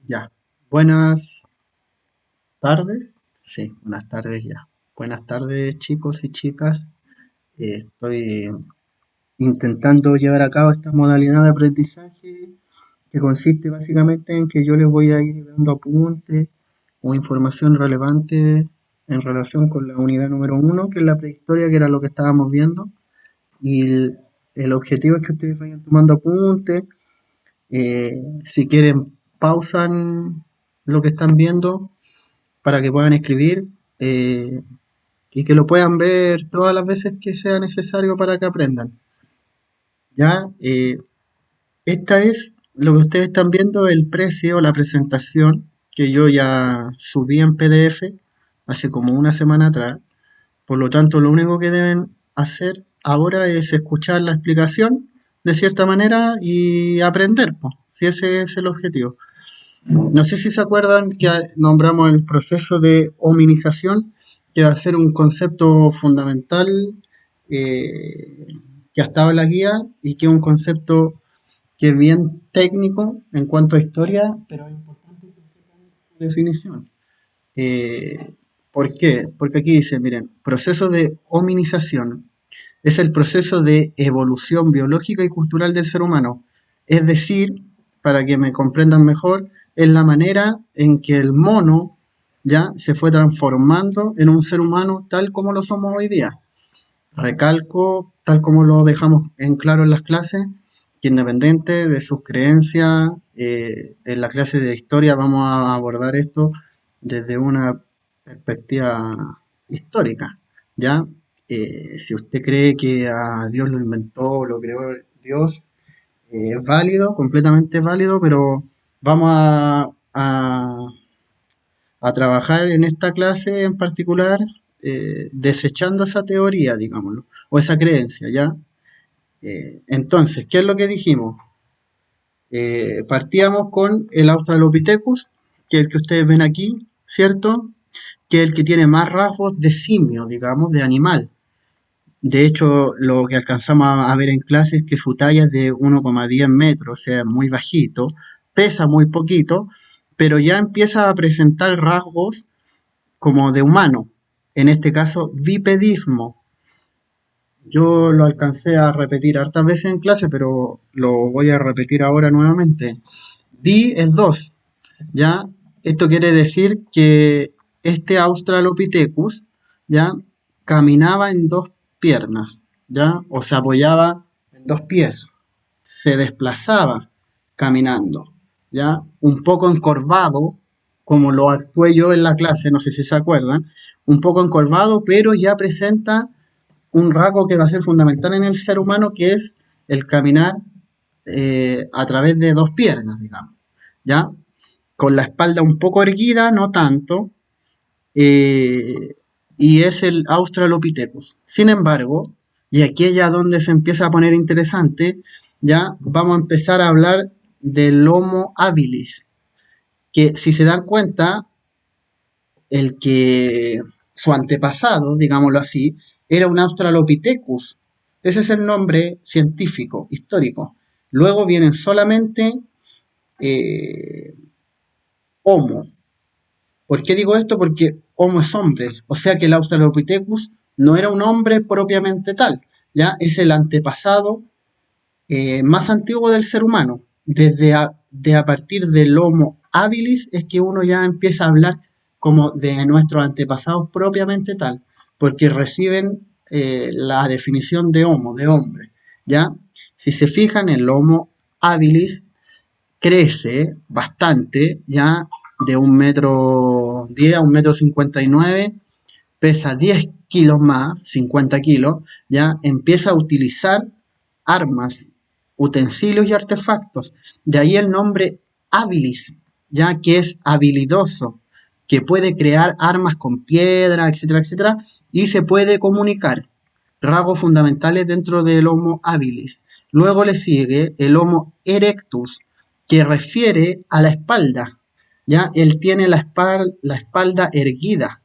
Ya. Buenas tardes. Sí, buenas tardes ya. Buenas tardes, chicos y chicas. Estoy intentando llevar a cabo esta modalidad de aprendizaje que consiste básicamente en que yo les voy a ir dando apuntes o información relevante en relación con la unidad número 1, que es la prehistoria, que era lo que estábamos viendo. Y el objetivo es que ustedes vayan tomando apuntes. Si quieren, pausan lo que están viendo para que puedan escribir, eh, y que lo puedan ver todas las veces que sea necesario para que aprendan. Ya, esta es lo que ustedes están viendo, el precio, la presentación que yo ya subí en PDF hace como una semana atrás. Por lo tanto, lo único que deben hacer ahora es escuchar la explicación de cierta manera y aprender, pues, si ese es el objetivo. No sé si se acuerdan que nombramos el proceso de hominización, que va a ser un concepto fundamental, eh, que ha estado en la guía y que es un concepto que es bien técnico en cuanto a historia, pero es importante que sepan su definición. Eh, ¿Por qué? Porque aquí dice, miren, proceso de hominización es el proceso de evolución biológica y cultural del ser humano. Es decir, para que me comprendan mejor, es la manera en que el mono ya se fue transformando en un ser humano tal como lo somos hoy día. Recalco, tal como lo dejamos en claro en las clases, que independiente de sus creencias, en la clase de historia vamos a abordar esto desde una perspectiva histórica, ¿ya? Si usted cree que a Dios lo inventó, lo creó Dios, es válido, completamente válido, pero vamos a trabajar en esta clase en particular, desechando esa teoría, digámoslo, o esa creencia, ¿ya? Entonces, ¿qué es lo que dijimos? Partíamos con el Australopithecus, que es el que ustedes ven aquí, ¿cierto? Que es el que tiene más rasgos de simio, digamos, de animal. De hecho, lo que alcanzamos a ver en clase es que su talla es de 1,10 metros, o sea, muy bajito, pesa muy poquito, pero ya empieza a presentar rasgos como de humano, en este caso bipedismo. Yo lo alcancé a repetir hartas veces en clase, pero lo voy a repetir ahora nuevamente. Bi es 2, ¿ya? Esto quiere decir que este Australopithecus, ¿ya? Caminaba en dos piernas, ¿ya? O se apoyaba en dos pies, se desplazaba caminando, ¿ya? Un poco encorvado, como lo actué yo en la clase, no sé si se acuerdan, un poco encorvado, pero ya presenta un rasgo que va a ser fundamental en el ser humano, que es el caminar, a través de dos piernas, digamos, ¿ya? Con la espalda un poco erguida, no tanto, eh, y es el Australopithecus. Sin embargo, y aquí es ya donde se empieza a poner interesante, ya vamos a empezar a hablar del Homo habilis, que si se dan cuenta, el que su antepasado, digámoslo así, era un Australopithecus. Ese es el nombre científico, histórico. Luego vienen solamente, eh, Homo. ¿Por qué digo esto? Porque Homo es hombre, o sea que el Australopithecus no era un hombre propiamente tal, ya es el antepasado, más antiguo del ser humano. De a partir del Homo habilis es que uno ya empieza a hablar como de nuestros antepasados propiamente tal, porque reciben, la definición de Homo, de hombre, ¿ya? Si se fijan, el Homo habilis crece bastante, ya de 1,10 m a 1,59 m, pesa 10 kilos más, 50 kilos, ya empieza a utilizar armas, utensilios y artefactos. De ahí el nombre habilis, ya que es habilidoso, que puede crear armas con piedra, etcétera, etcétera, y se puede comunicar. Rasgos fundamentales dentro del Homo habilis. Luego le sigue el Homo erectus, que refiere a la espalda. Ya él tiene la espalda erguida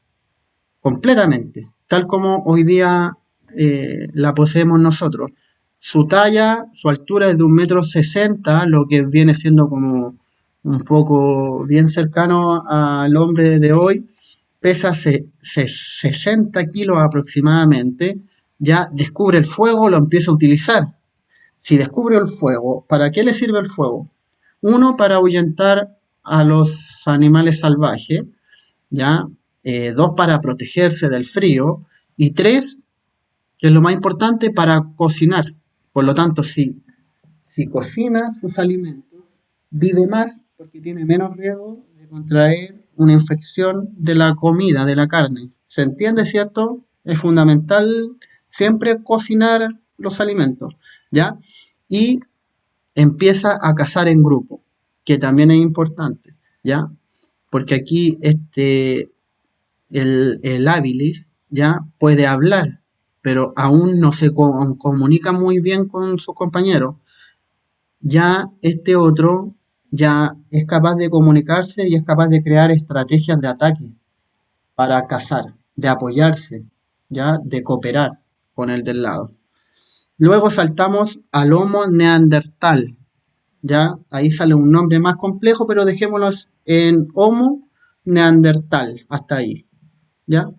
completamente, tal como hoy día, la poseemos nosotros. Su talla, su altura es de 1,60 m, lo que viene siendo como un poco bien cercano al hombre de hoy, pesa 60 kilos aproximadamente, ya descubre el fuego, lo empieza a utilizar. Si descubre el fuego, ¿para qué le sirve el fuego? Uno, para ahuyentar a los animales salvajes, ¿ya? Dos, para protegerse del frío. Y tres, que es lo más importante, para cocinar. Por lo tanto, si cocina sus alimentos, vive más porque tiene menos riesgo de contraer una infección de la comida, de la carne. ¿Se entiende, cierto? Es fundamental siempre cocinar los alimentos, ¿ya? Y empieza a cazar en grupo, que también es importante, ¿ya? Porque aquí el habilis ya puede hablar, pero aún no se comunica muy bien con sus compañeros. Ya este otro ya es capaz de comunicarse y es capaz de crear estrategias de ataque para cazar, de apoyarse, ya de cooperar con el del lado. Luego saltamos al Homo neandertal, ya ahí sale un nombre más complejo, pero dejémonos en Homo neandertal, hasta ahí, ya.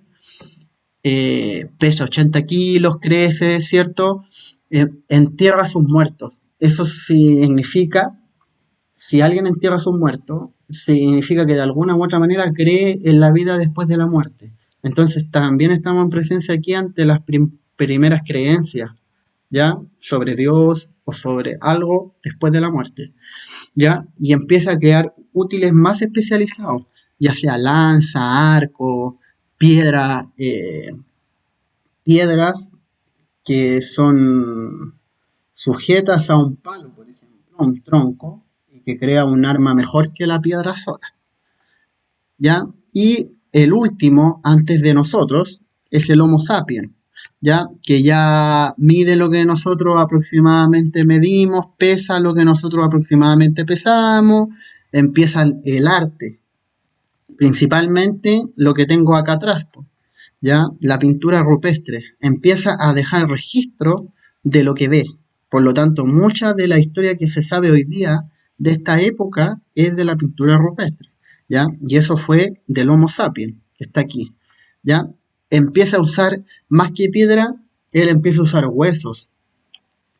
Pesa 80 kilos, crece, ¿cierto? Entierra a sus muertos. Eso significa, si alguien entierra a sus muertos, significa que de alguna u otra manera cree en la vida después de la muerte. Entonces también estamos en presencia aquí ante las primeras creencias, ¿ya? Sobre Dios o sobre algo después de la muerte, ¿ya? Y empieza a crear útiles más especializados, ya sea lanza, arco, piedra, piedras que son sujetas a un palo, por ejemplo, a un tronco, y que crea un arma mejor que la piedra sola, ¿ya? Y el último, antes de nosotros, es el Homo sapiens, ¿ya? Que ya mide lo que nosotros aproximadamente medimos, pesa lo que nosotros aproximadamente pesamos, empieza el arte, principalmente lo que tengo acá atrás, ¿ya? La pintura rupestre empieza a dejar registro de lo que ve. Por lo tanto, mucha de la historia que se sabe hoy día de esta época es de la pintura rupestre, ¿ya? Y eso fue del Homo sapiens, que está aquí, ¿ya? Empieza a usar, más que piedra, él empieza a usar huesos.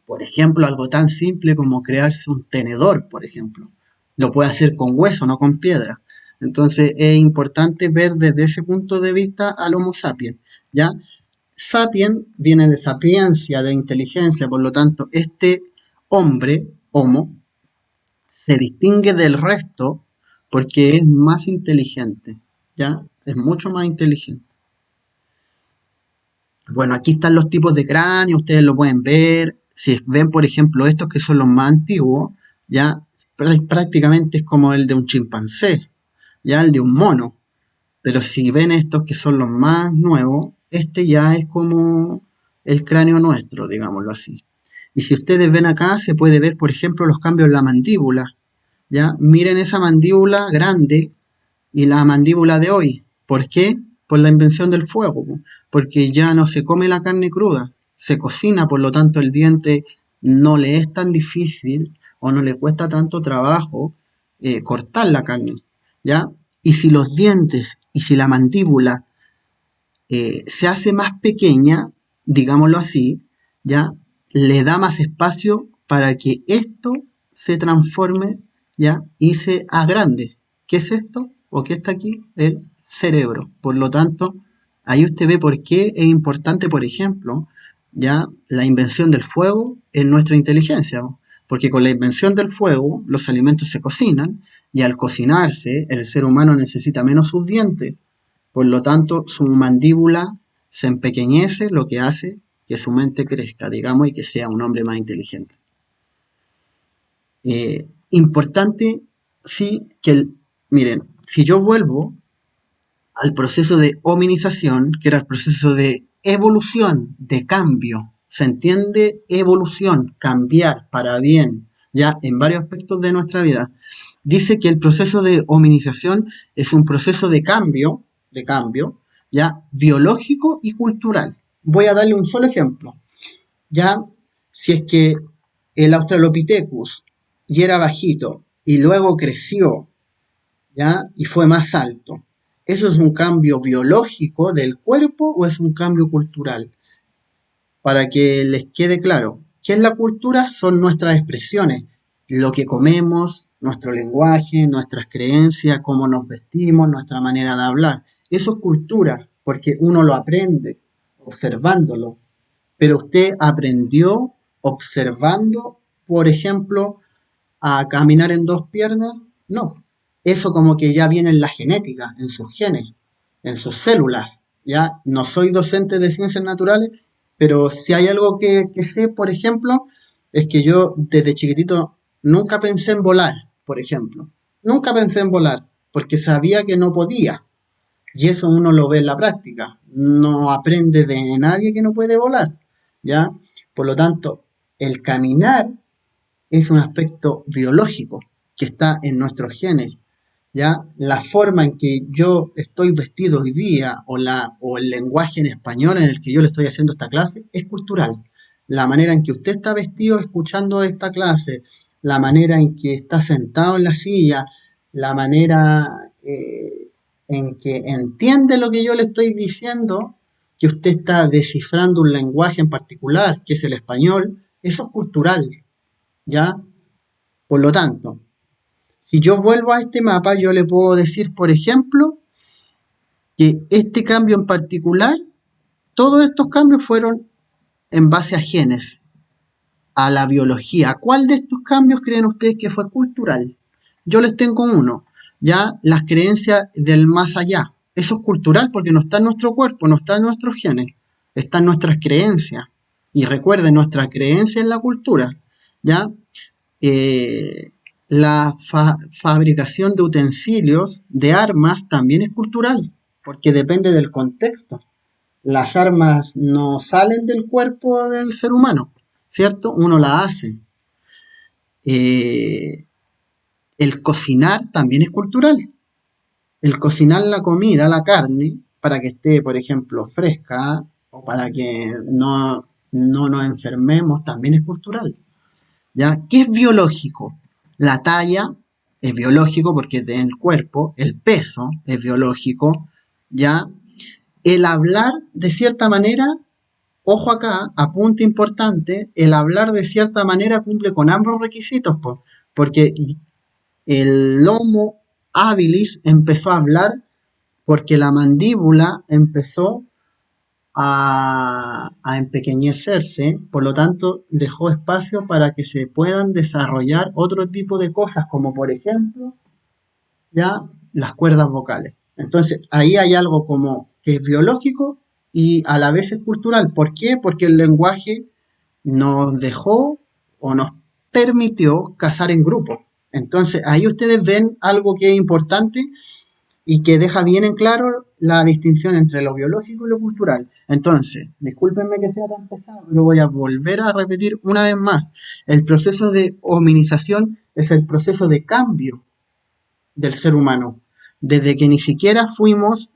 Por ejemplo, algo tan simple como crearse un tenedor, por ejemplo. Lo puede hacer con hueso, no con piedra. Entonces es importante ver desde ese punto de vista al Homo sapiens, ¿ya? Sapien viene de sapiencia, de inteligencia, por lo tanto, este hombre, Homo, se distingue del resto porque es más inteligente, ¿ya? Es mucho más inteligente. Bueno, aquí están los tipos de cráneo, ustedes lo pueden ver. Si ven, por ejemplo, estos que son los más antiguos, ya prácticamente es como el de un chimpancé, ya el de un mono. Pero si ven estos que son los más nuevos, este ya es como el cráneo nuestro, digámoslo así. Y si ustedes ven acá, se puede ver, por ejemplo, los cambios en la mandíbula. ¿Ya? Miren esa mandíbula grande y la mandíbula de hoy. ¿Por qué? Por la invención del fuego, porque ya no se come la carne cruda, se cocina, por lo tanto el diente no le es tan difícil o no le cuesta tanto trabajo cortar la carne, ¿ya? Y si los dientes y si la mandíbula se hace más pequeña, digámoslo así, ¿ya? Le da más espacio para que esto se transforme, ¿ya? Y se agrande. ¿Qué es esto? ¿O qué está aquí? El cerebro. Por lo tanto, ahí usted ve por qué es importante, por ejemplo, ya la invención del fuego en nuestra inteligencia. Porque con la invención del fuego, los alimentos se cocinan y al cocinarse, el ser humano necesita menos sus dientes. Por lo tanto, su mandíbula se empequeñece, lo que hace que su mente crezca, digamos, y que sea un hombre más inteligente. Importante, sí, miren, si yo vuelvo al proceso de hominización, que era el proceso de evolución, de cambio, ¿se entiende? Evolución, cambiar para bien, ya en varios aspectos de nuestra vida. Dice que el proceso de hominización es un proceso de cambio, ya biológico y cultural. Voy a darle un solo ejemplo. Ya, si es que el Australopithecus y era bajito y luego creció, ¿ya? Y fue más alto. ¿Eso es un cambio biológico del cuerpo o es un cambio cultural? Para que les quede claro, ¿qué es la cultura? Son nuestras expresiones, lo que comemos, nuestro lenguaje, nuestras creencias, cómo nos vestimos, nuestra manera de hablar. Eso es cultura, porque uno lo aprende observándolo. Pero usted aprendió observando, por ejemplo, a caminar en dos piernas. No, eso como que ya viene en la genética, en sus genes, en sus células. Ya no soy docente de ciencias naturales, pero si hay algo que sé, por ejemplo, es que yo desde chiquitito nunca pensé en volar, por ejemplo. Nunca pensé en volar, porque sabía que no podía. Y eso uno lo ve en la práctica. No aprende de nadie que no puede volar. ¿Ya? Por lo tanto, el caminar es un aspecto biológico que está en nuestros genes. ¿Ya? La forma en que yo estoy vestido hoy día o el lenguaje en español en el que yo le estoy haciendo esta clase es cultural. La manera en que usted está vestido escuchando esta clase, la manera en que está sentado en la silla, la manera en que entiende lo que yo le estoy diciendo, que usted está descifrando un lenguaje en particular, que es el español, eso es cultural, ¿ya? Por lo tanto, si yo vuelvo a este mapa, yo le puedo decir, por ejemplo, que este cambio en particular, todos estos cambios fueron en base a genes, a la biología. ¿Cuál de estos cambios creen ustedes que fue cultural? Yo les tengo uno, ya las creencias del más allá. Eso es cultural porque no está en nuestro cuerpo, no está en nuestros genes, está en nuestras creencias. Y recuerden, nuestra creencia en la cultura, ¿ya? Eh, la fabricación de utensilios, de armas, también es cultural, porque depende del contexto. Las armas no salen del cuerpo del ser humano, ¿cierto? Uno la hace. Eh, el cocinar también es cultural. El cocinar la comida, la carne, para que esté, por ejemplo, fresca o para que no nos enfermemos, también es cultural. ¿Ya? ¿Qué es biológico? La talla es biológico porque es del cuerpo, el peso es biológico, ¿ya? El hablar de cierta manera, ojo acá, apunte importante, el hablar de cierta manera cumple con ambos requisitos, porque el Homo habilis empezó a hablar porque la mandíbula empezó a empequeñecerse, por lo tanto dejó espacio para que se puedan desarrollar otro tipo de cosas, como por ejemplo ya las cuerdas vocales. Entonces ahí hay algo como que es biológico y a la vez es cultural. ¿Por qué? Porque el lenguaje nos dejó o nos permitió cazar en grupo. Entonces ahí ustedes ven algo que es importante y que deja bien en claro la distinción entre lo biológico y lo cultural. Entonces, discúlpenme que sea tan pesado, pero voy a volver a repetir una vez más. El proceso de hominización es el proceso de cambio del ser humano. Desde que ni siquiera fuimos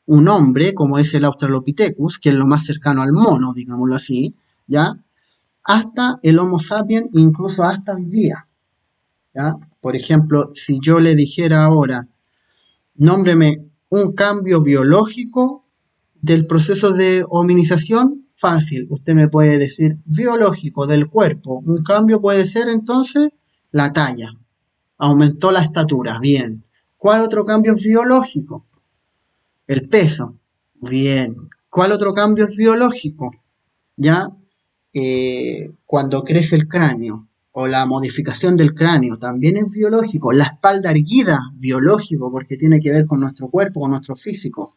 un hombre, como es el Australopithecus, que es lo más cercano al mono, digámoslo así, ¿ya? Hasta el Homo sapiens, incluso hasta hoy día, ¿ya? Por ejemplo, si yo le dijera ahora, nómbreme un cambio biológico del proceso de hominización. Fácil, usted me puede decir biológico del cuerpo. Un cambio puede ser entonces la talla. Aumentó la estatura, bien. ¿Cuál otro cambio es biológico? El peso, bien. ¿Cuál otro cambio es biológico? Ya cuando crece el cráneo o la modificación del cráneo también es biológico. La espalda erguida, biológico, porque tiene que ver con nuestro cuerpo, con nuestro físico.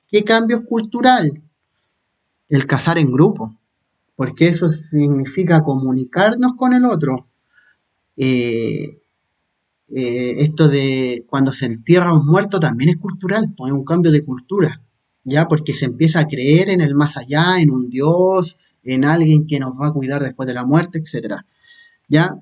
¿Qué cambio es cultural? El cazar en grupo, porque eso significa comunicarnos con el otro. Eh, esto de cuando se entierra a un muerto también es cultural, pues es un cambio de cultura, ya porque se empieza a creer en el más allá, en un Dios, en alguien que nos va a cuidar después de la muerte, etcétera. ¿Ya?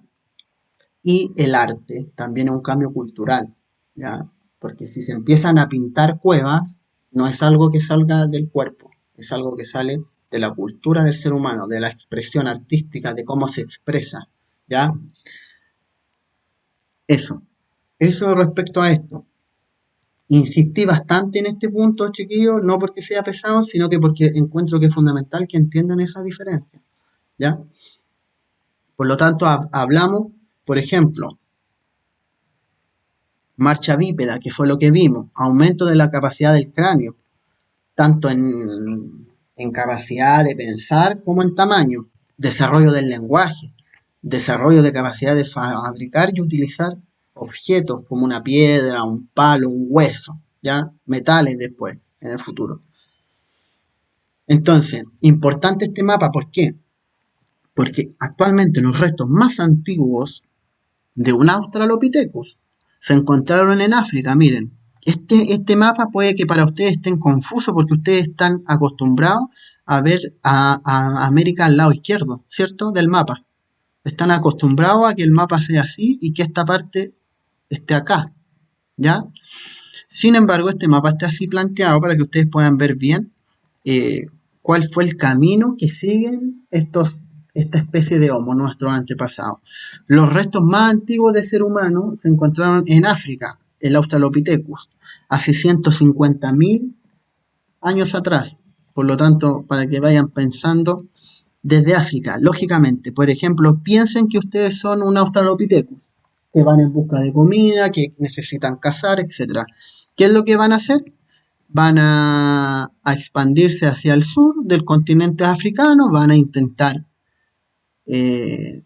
Y el arte también es un cambio cultural, ¿ya? Porque si se empiezan a pintar cuevas, no es algo que salga del cuerpo, es algo que sale de la cultura del ser humano, de la expresión artística, de cómo se expresa, ¿ya? Eso, eso respecto a esto. Insistí bastante en este punto, chiquillos, no porque sea pesado, sino que porque encuentro que es fundamental que entiendan esa diferencia, ¿ya? Por lo tanto, hablamos, por ejemplo, marcha bípeda, que fue lo que vimos, aumento de la capacidad del cráneo, tanto en capacidad de pensar como en tamaño, desarrollo del lenguaje, desarrollo de capacidad de fabricar y utilizar objetos como una piedra, un palo, un hueso, ¿ya? Metales después, en el futuro. Entonces, importante este mapa, ¿por qué? Porque actualmente los restos más antiguos de un Australopithecus se encontraron en África, miren. Este mapa puede que para ustedes estén confuso porque ustedes están acostumbrados a ver a América al lado izquierdo, ¿cierto? Del mapa. Están acostumbrados a que el mapa sea así y que esta parte esté acá, ¿ya? Sin embargo, este mapa está así planteado para que ustedes puedan ver bien eh, cuál fue el camino que siguen esta especie de homo, nuestros antepasados. Los restos más antiguos de ser humano se encontraron en África, el Australopithecus, hace 150.000 años atrás. Por lo tanto, para que vayan pensando desde África, lógicamente, por ejemplo, piensen que ustedes son un Australopithecus, que van en busca de comida, que necesitan cazar, etcétera. ¿Qué es lo que van a hacer? Van a expandirse hacia el sur del continente africano, van a intentar eh,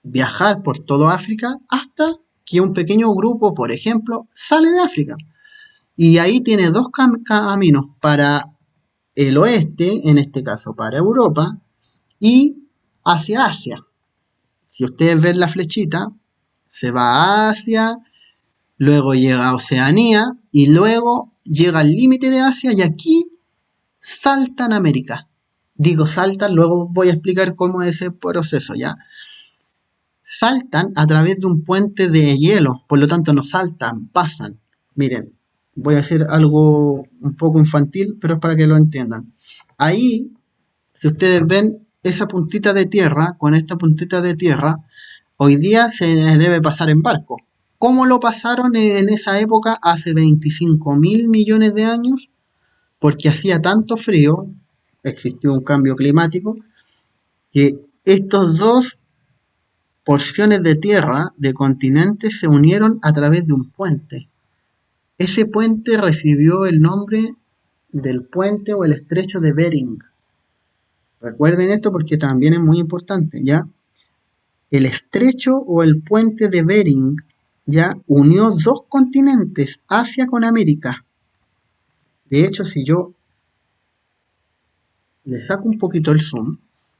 viajar por todo África hasta que un pequeño grupo, por ejemplo, sale de África. Y ahí tiene dos caminos para el oeste, en este caso para Europa, y hacia Asia. Si ustedes ven la flechita, se va a Asia, luego llega a Oceanía y luego llega al límite de Asia y aquí saltan a América. Digo saltan, luego voy a explicar cómo es ese proceso ya. Saltan a través de un puente de hielo, por lo tanto no saltan, pasan. Miren, voy a hacer algo un poco infantil, pero es para que lo entiendan. Ahí, si ustedes ven esa puntita de tierra, con esta puntita de tierra, hoy día se debe pasar en barco. ¿Cómo lo pasaron en esa época hace 25.000 millones de años? Porque hacía tanto frío, existió un cambio climático, que estos dos porciones de tierra de continentes se unieron a través de un puente. Ese puente recibió el nombre del puente o el estrecho de Bering. Recuerden esto porque también es muy importante, ¿ya? El estrecho o el puente de Bering ya unió dos continentes, Asia con América. De hecho, si yo le saco un poquito el zoom,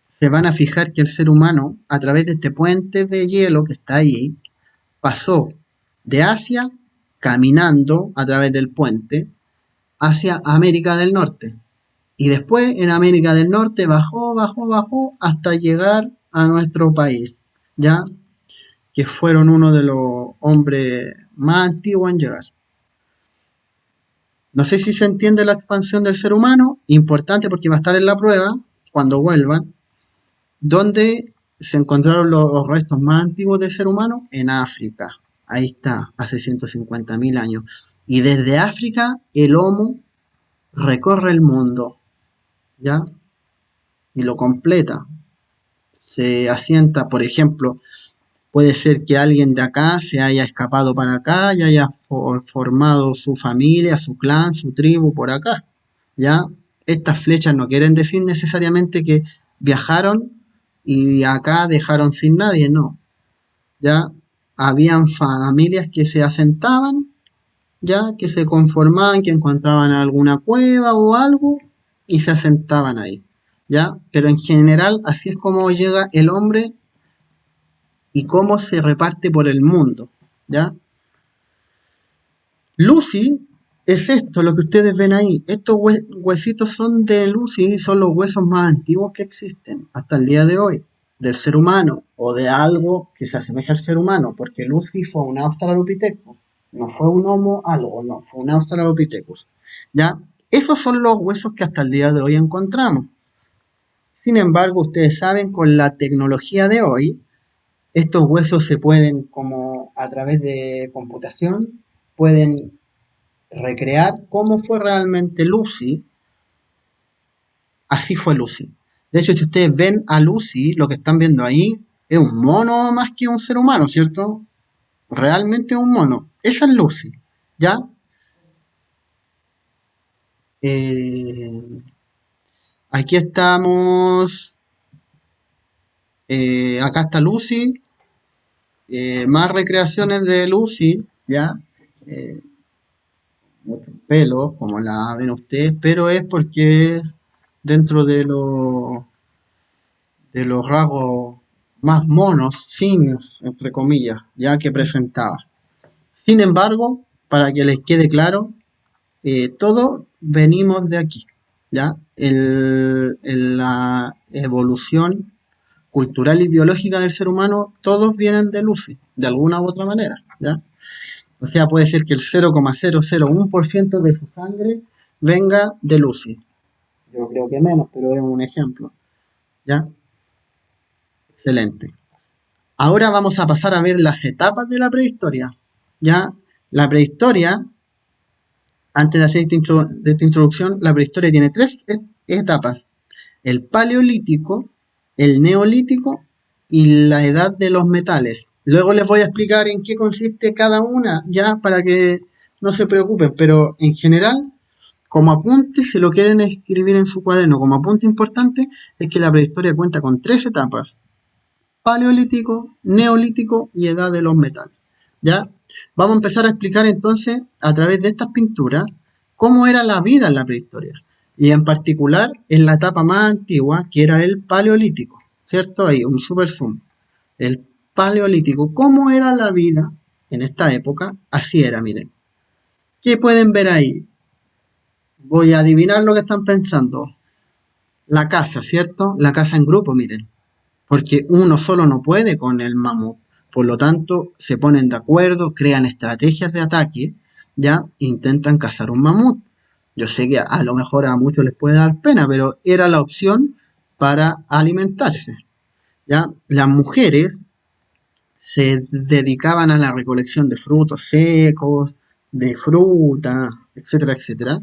se van a fijar que el ser humano, a través de este puente de hielo que está ahí, pasó de Asia, caminando a través del puente, hacia América del Norte. Y después en América del Norte bajó hasta llegar a nuestro país, ¿ya? Que fueron uno de los hombres más antiguos en llegar. No sé si se entiende la expansión del ser humano, importante porque va a estar en la prueba cuando vuelvan, donde se encontraron los restos más antiguos del ser humano en África. Ahí está, hace 150.000 años. Y desde África el Homo recorre el mundo, ¿ya? Y lo completa. Se asienta, por ejemplo, puede ser que alguien de acá se haya escapado para acá y haya formado su familia, su clan, su tribu por acá, ¿ya? Estas flechas no quieren decir necesariamente que viajaron y acá dejaron sin nadie, no. Ya habían familias que se asentaban, ya que se conformaban, que encontraban alguna cueva o algo y se asentaban ahí, ya. Pero en general así es como llega el hombre y cómo se reparte por el mundo, ya. Lucy es esto, lo que ustedes ven ahí. Estos huesitos son de Lucy y son los huesos más antiguos que existen hasta el día de hoy, del ser humano o de algo que se asemeja al ser humano, porque Lucy fue un Australopithecus, no fue un Homo algo, no, fue un Australopithecus. ¿Ya? Esos son los huesos que hasta el día de hoy encontramos. Sin embargo, ustedes saben, con la tecnología de hoy, Estos huesos se pueden, como a través de computación, pueden recrear cómo fue realmente Lucy. Así fue Lucy. De hecho, si ustedes ven a Lucy, lo que están viendo ahí es un mono más que un ser humano, ¿cierto? Realmente un mono. Esa es Lucy, ¿ya? Eh, Aquí estamos. Acá está Lucy. Más recreaciones de Lucy, ¿ya? Eh, Muchos pelos, como la ven ustedes, pero es porque es dentro de los rasgos más monos, simios, entre comillas, ya que presentaba. Sin embargo, para que les quede claro, todos venimos de aquí, ¿ya? La evolución cultural y biológica del ser humano, todos vienen de Lucy, de alguna u otra manera, ¿ya? O sea, puede ser que el 0,001% de su sangre venga de Lucy. Yo creo que menos, pero es un ejemplo, ¿ya? Excelente. Ahora vamos a pasar a ver las etapas de la prehistoria, ¿ya? La prehistoria, antes de hacer esta introducción, la prehistoria tiene tres etapas: el paleolítico, el neolítico y la edad de los metales. Luego les voy a explicar en qué consiste cada una, ya para que no se preocupen, pero en general, como apunte, si lo quieren escribir en su cuaderno, como apunte importante, es que la prehistoria cuenta con tres etapas: paleolítico, neolítico y edad de los metales. ¿Ya? Vamos a empezar a explicar entonces, a través de estas pinturas, cómo era la vida en la prehistoria. Y en particular en la etapa más antigua, que era el paleolítico. ¿Cierto? Ahí, un super zoom. El paleolítico, ¿cómo era la vida en esta época? Así era, miren. ¿Qué pueden ver ahí? Voy a adivinar lo que están pensando. La caza, ¿cierto? La caza en grupo, miren, porque uno solo no puede con el mamut. Por lo tanto, se ponen de acuerdo, crean estrategias de ataque, ya intentan cazar un mamut. Yo sé que a lo mejor a muchos les puede dar pena, pero era la opción para alimentarse. ¿Ya? Las mujeres se dedicaban a la recolección de frutos secos, de fruta, etcétera, etcétera.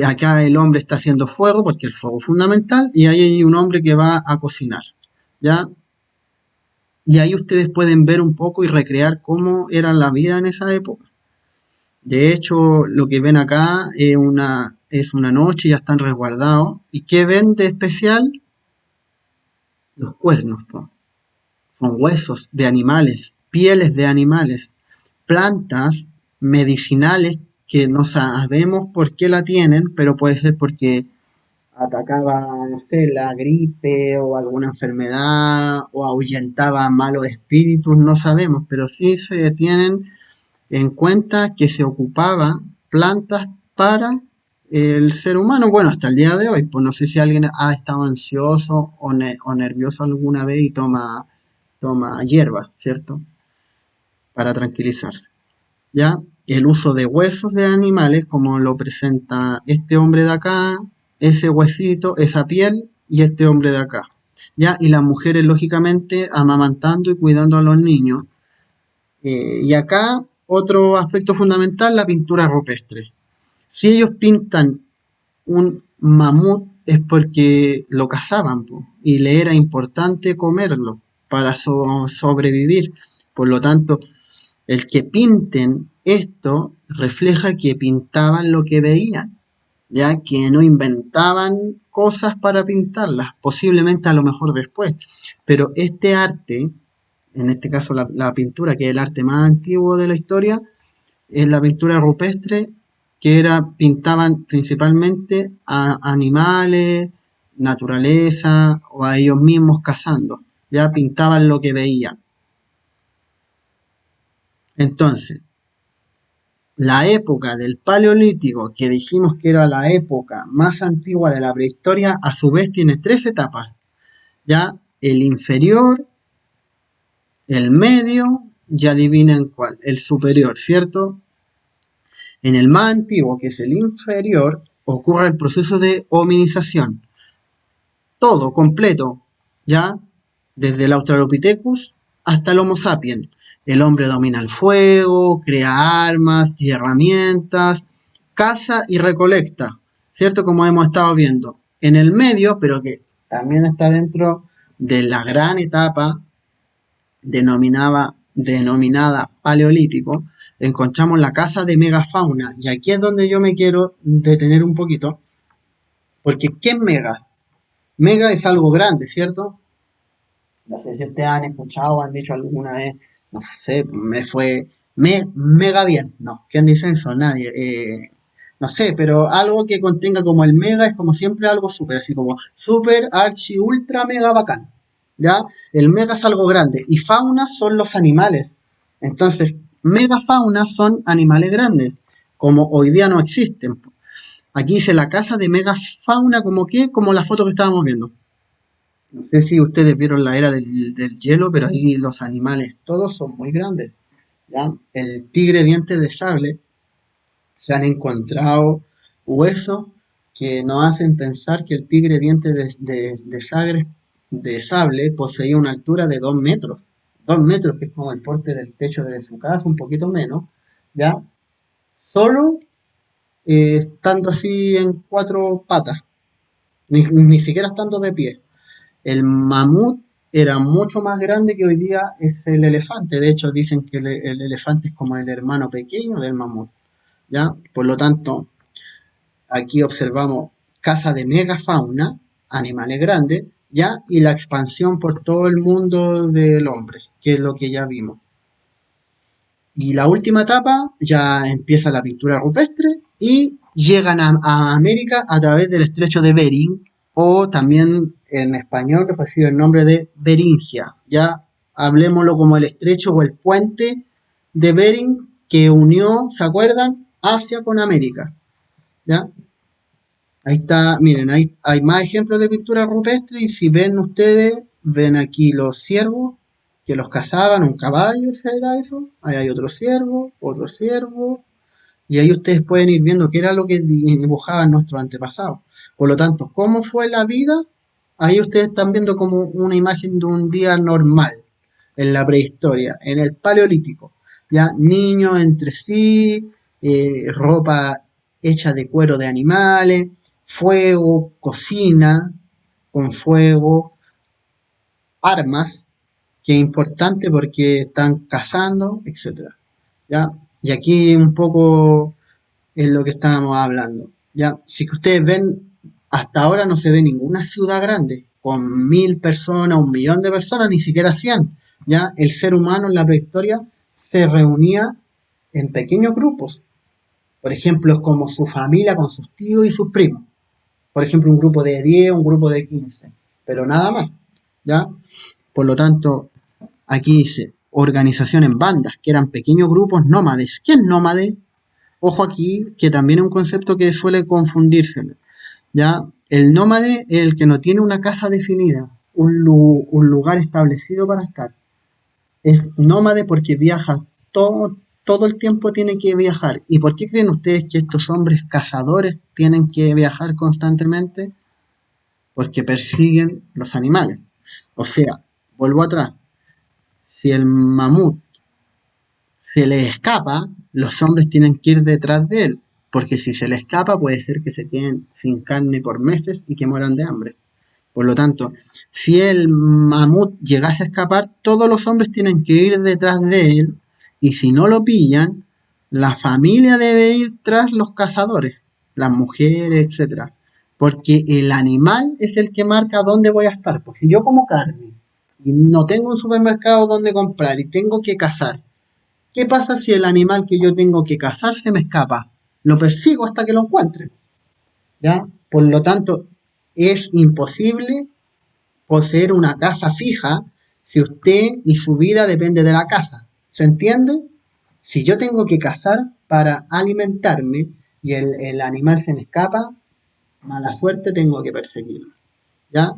Acá el hombre está haciendo fuego porque el fuego es fundamental y ahí hay un hombre que va a cocinar. ¿Ya? Y ahí ustedes pueden ver un poco y recrear cómo era la vida en esa época. De hecho, lo que ven acá es una noche, ya están resguardados. ¿Y qué ven de especial? Los cuernos, po. Son huesos de animales, pieles de animales, plantas medicinales que no sabemos por qué la tienen, pero puede ser porque atacaba, no sé, la gripe o alguna enfermedad o ahuyentaba malos espíritus, no sabemos, pero sí se tienen en cuenta que se ocupaba plantas para el ser humano, bueno, hasta el día de hoy, pues no sé si alguien ha estado ansioso o nervioso alguna vez y toma hierba, ¿cierto? Para tranquilizarse. ¿Ya? El uso de huesos de animales, como lo presenta este hombre de acá, ese huesito, esa piel y este hombre de acá. ¿Ya? Y las mujeres, lógicamente, amamantando y cuidando a los niños. Y acá, otro aspecto fundamental, la pintura rupestre. Si ellos pintan un mamut es porque lo cazaban, po, y le era importante comerlo para sobrevivir. Por lo tanto, el que pinten esto refleja que pintaban lo que veían, ya que no inventaban cosas para pintarlas, posiblemente a lo mejor después. Pero este arte, en este caso la pintura, que es el arte más antiguo de la historia, es la pintura rupestre, que pintaban principalmente a animales, naturaleza o a ellos mismos cazando. Ya pintaban lo que veían. Entonces, la época del Paleolítico, que dijimos que era la época más antigua de la prehistoria, a su vez tiene tres etapas. Ya el inferior, el medio, ya adivinen cuál, el superior, ¿cierto? En el más antiguo, que es el inferior, ocurre el proceso de hominización. Todo completo, ¿ya? desde el Australopithecus hasta el Homo sapiens. El hombre domina el fuego, crea armas y herramientas, caza y recolecta, ¿cierto? Como hemos estado viendo. En el medio, pero que también está dentro de la gran etapa denominada paleolítico, encontramos la casa de megafauna. Y aquí es donde yo me quiero detener un poquito, porque ¿qué es mega? Mega es algo grande, ¿cierto? No sé si ustedes han escuchado o han dicho alguna vez, no sé, me fue mega bien. No, ¿quién dice eso? Nadie. No sé, pero algo que contenga como el mega es como siempre algo súper, así como súper, archi, ultra, mega bacán. ¿Ya? El mega es algo grande y fauna son los animales. Entonces, megafauna son animales grandes, como hoy día no existen. Aquí dice la casa de megafauna, como que, como la foto que estábamos viendo. No sé si ustedes vieron la era del hielo, pero ahí los animales todos son muy grandes. ¿Ya? El tigre dientes de sable, se han encontrado huesos que nos hacen pensar que el tigre dientes de sable poseía una altura de 2 metros. 2 metros, que es como el porte del techo de su casa, un poquito menos. ¿Ya? Solo estando así en 4 patas, ni siquiera estando de pie. El mamut era mucho más grande que hoy día es el elefante. De hecho, dicen que el elefante es como el hermano pequeño del mamut. ¿Ya? Por lo tanto, aquí observamos casa de megafauna, animales grandes, ¿ya? Y la expansión por todo el mundo del hombre, que es lo que ya vimos. Y la última etapa ya empieza la pintura rupestre y llegan a América a través del estrecho de Bering, o también en español que recibe el nombre de Beringia. Ya hablemoslo como el estrecho o el puente de Bering que unió, ¿se acuerdan? Asia con América. ¿Ya? Ahí está, miren, hay más ejemplos de pintura rupestre y si ven ustedes, ven aquí los ciervos que los cazaban, un caballo, ¿será eso? Ahí hay otro ciervo, y ahí ustedes pueden ir viendo qué era lo que dibujaban nuestros antepasados. Por lo tanto, ¿cómo fue la vida? Ahí ustedes están viendo como una imagen de un día normal en la prehistoria, en el paleolítico. Ya niños entre sí, ropa hecha de cuero de animales, fuego, cocina con fuego, armas, que es importante porque están cazando, etcétera. ¿Ya? Y aquí un poco es lo que estábamos hablando. ¿Ya? Si que ustedes ven, hasta ahora no se ve ninguna ciudad grande, con 1000 personas, 1 millón de personas, ni siquiera 100. ¿Ya? El ser humano en la prehistoria se reunía en pequeños grupos. Por ejemplo, como su familia con sus tíos y sus primos. Por ejemplo, un grupo de 10, un grupo de 15, pero nada más. ¿Ya? Por lo tanto, aquí dice organización en bandas, que eran pequeños grupos nómades. ¿Qué es nómade? Ojo aquí, que también es un concepto que suele confundirse. ¿Ya? El nómade es el que no tiene una casa definida, un lugar establecido para estar. Es nómade porque viaja todo el tiempo, tiene que viajar. ¿Y por qué creen ustedes que estos hombres cazadores tienen que viajar constantemente? Porque persiguen los animales. O sea, vuelvo atrás, si el mamut se le escapa, los hombres tienen que ir detrás de él, porque si se le escapa puede ser que se queden sin carne por meses y que mueran de hambre. Por lo tanto, si el mamut llegase a escapar, todos los hombres tienen que ir detrás de él, y si no lo pillan, la familia debe ir tras los cazadores, las mujeres, etcétera, porque el animal es el que marca dónde voy a estar. Pues si yo como carne y no tengo un supermercado donde comprar y tengo que cazar, ¿qué pasa si el animal que yo tengo que cazar se me escapa? Lo persigo hasta que lo encuentre. ¿Ya? Por lo tanto, es imposible poseer una casa fija si usted y su vida depende de la casa. ¿Se entiende? Si yo tengo que cazar para alimentarme y el animal se me escapa, mala suerte, tengo que perseguirlo. ¿Ya?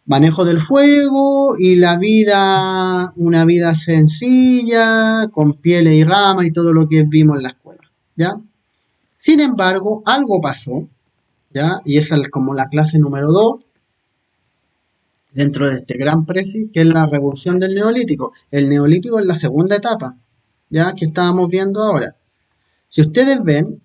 Manejo del fuego y la vida, una vida sencilla, con pieles y ramas y todo lo que vimos en la escuela. ¿Ya? Sin embargo, algo pasó, ¿ya? Y esa es como la clase número 2. dentro de este gran precio que es la revolución del neolítico. El neolítico es la segunda etapa, ya que estábamos viendo ahora. Si ustedes ven,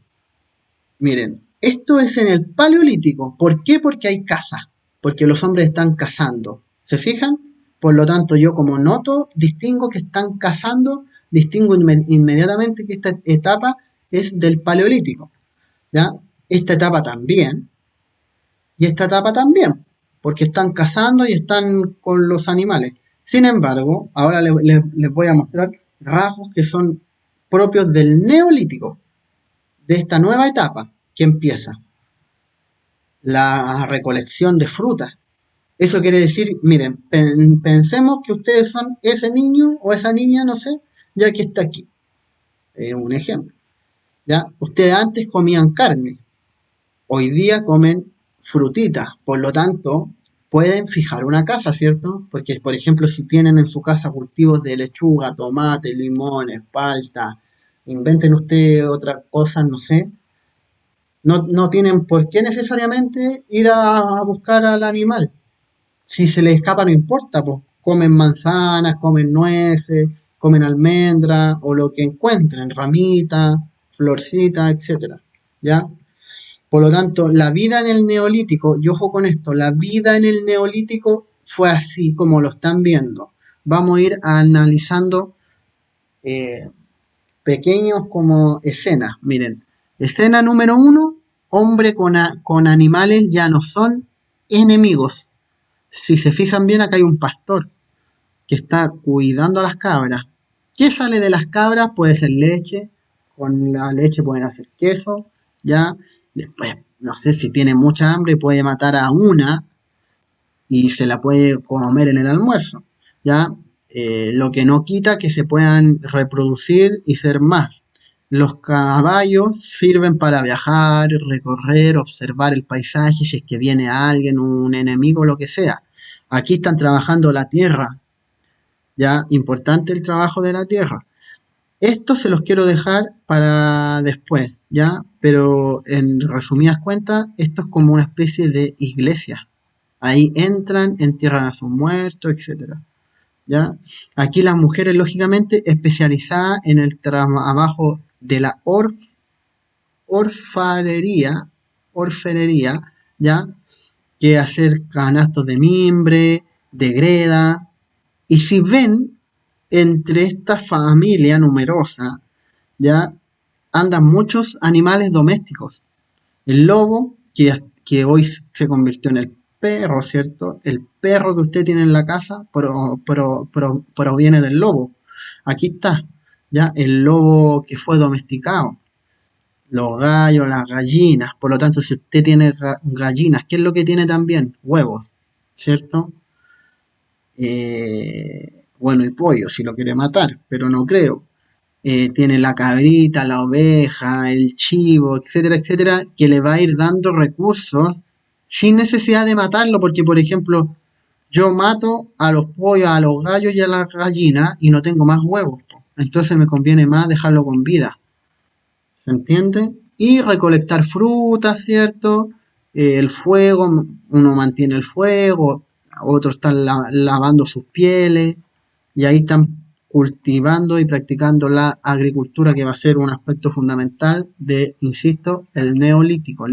miren, esto es en el paleolítico. ¿Por qué? Porque hay caza, porque los hombres están cazando. ¿Se fijan? Por lo tanto, yo como noto, distingo que están cazando, distingo inmediatamente que esta etapa es del paleolítico, ¿ya? Esta etapa también, y esta etapa también, porque están cazando y están con los animales. Sin embargo, ahora les voy a mostrar rasgos que son propios del neolítico, de esta nueva etapa que empieza, la recolección de frutas. Eso quiere decir, miren, pensemos que ustedes son ese niño o esa niña, no sé, ya que está aquí. Un ejemplo. ¿Ya? Ustedes antes comían carne, hoy día comen frutitas, por lo tanto, pueden fijar una casa, ¿cierto? Porque, por ejemplo, si tienen en su casa cultivos de lechuga, tomate, limones, palta, inventen ustedes otras cosas, no sé, no tienen por qué necesariamente ir a buscar al animal. Si se les escapa, no importa, pues comen manzanas, comen nueces, comen almendras o lo que encuentren, ramitas, florcitas, etcétera. ¿Ya? Por lo tanto, la vida en el neolítico, y ojo con esto, la vida en el neolítico fue así como lo están viendo. Vamos a ir analizando eh, pequeños como escenas. Miren, escena número uno, hombre con animales ya no son enemigos. Si se fijan bien, acá hay un pastor que está cuidando a las cabras. ¿Qué sale de las cabras? Puede ser leche, con la leche pueden hacer queso, ya. Después, no sé si tiene mucha hambre, puede matar a una y se la puede comer en el almuerzo, ya. Lo que no quita que se puedan reproducir y ser más. Los caballos sirven para viajar, recorrer, observar el paisaje, si es que viene alguien, un enemigo, lo que sea. Aquí están trabajando la tierra, ya, importante el trabajo de la tierra. Esto se los quiero dejar para después, ya, pero en resumidas cuentas, esto es como una especie de iglesia. Ahí entran, entierran a sus muertos, etcétera. ¿Ya? Aquí las mujeres, lógicamente, especializadas en el trabajo de la orfalería, orfelería, ¿ya? Que hacer canastos de mimbre, de greda. Y si ven, entre esta familia numerosa, ¿ya? Andan muchos animales domésticos. El lobo, que hoy se convirtió en el perro, ¿cierto? El perro que usted tiene en la casa proviene del lobo. Aquí está, ya el lobo que fue domesticado. Los gallos, las gallinas. Por lo tanto, si usted tiene gallinas, ¿qué es lo que tiene también? Huevos, ¿cierto? Bueno, y pollo, si lo quiere matar, pero no creo. Tiene la cabrita, la oveja, el chivo, etcétera, etcétera, que le va a ir dando recursos sin necesidad de matarlo, porque por ejemplo, yo mato a los pollos, a los gallos y a las gallinas y no tengo más huevos. Entonces me conviene más dejarlo con vida. ¿Se entiende? Y recolectar frutas, ¿cierto? El fuego, uno mantiene el fuego, otros están lavando sus pieles, y ahí están cultivando y practicando la agricultura, que va a ser un aspecto fundamental de, insisto, el neolítico,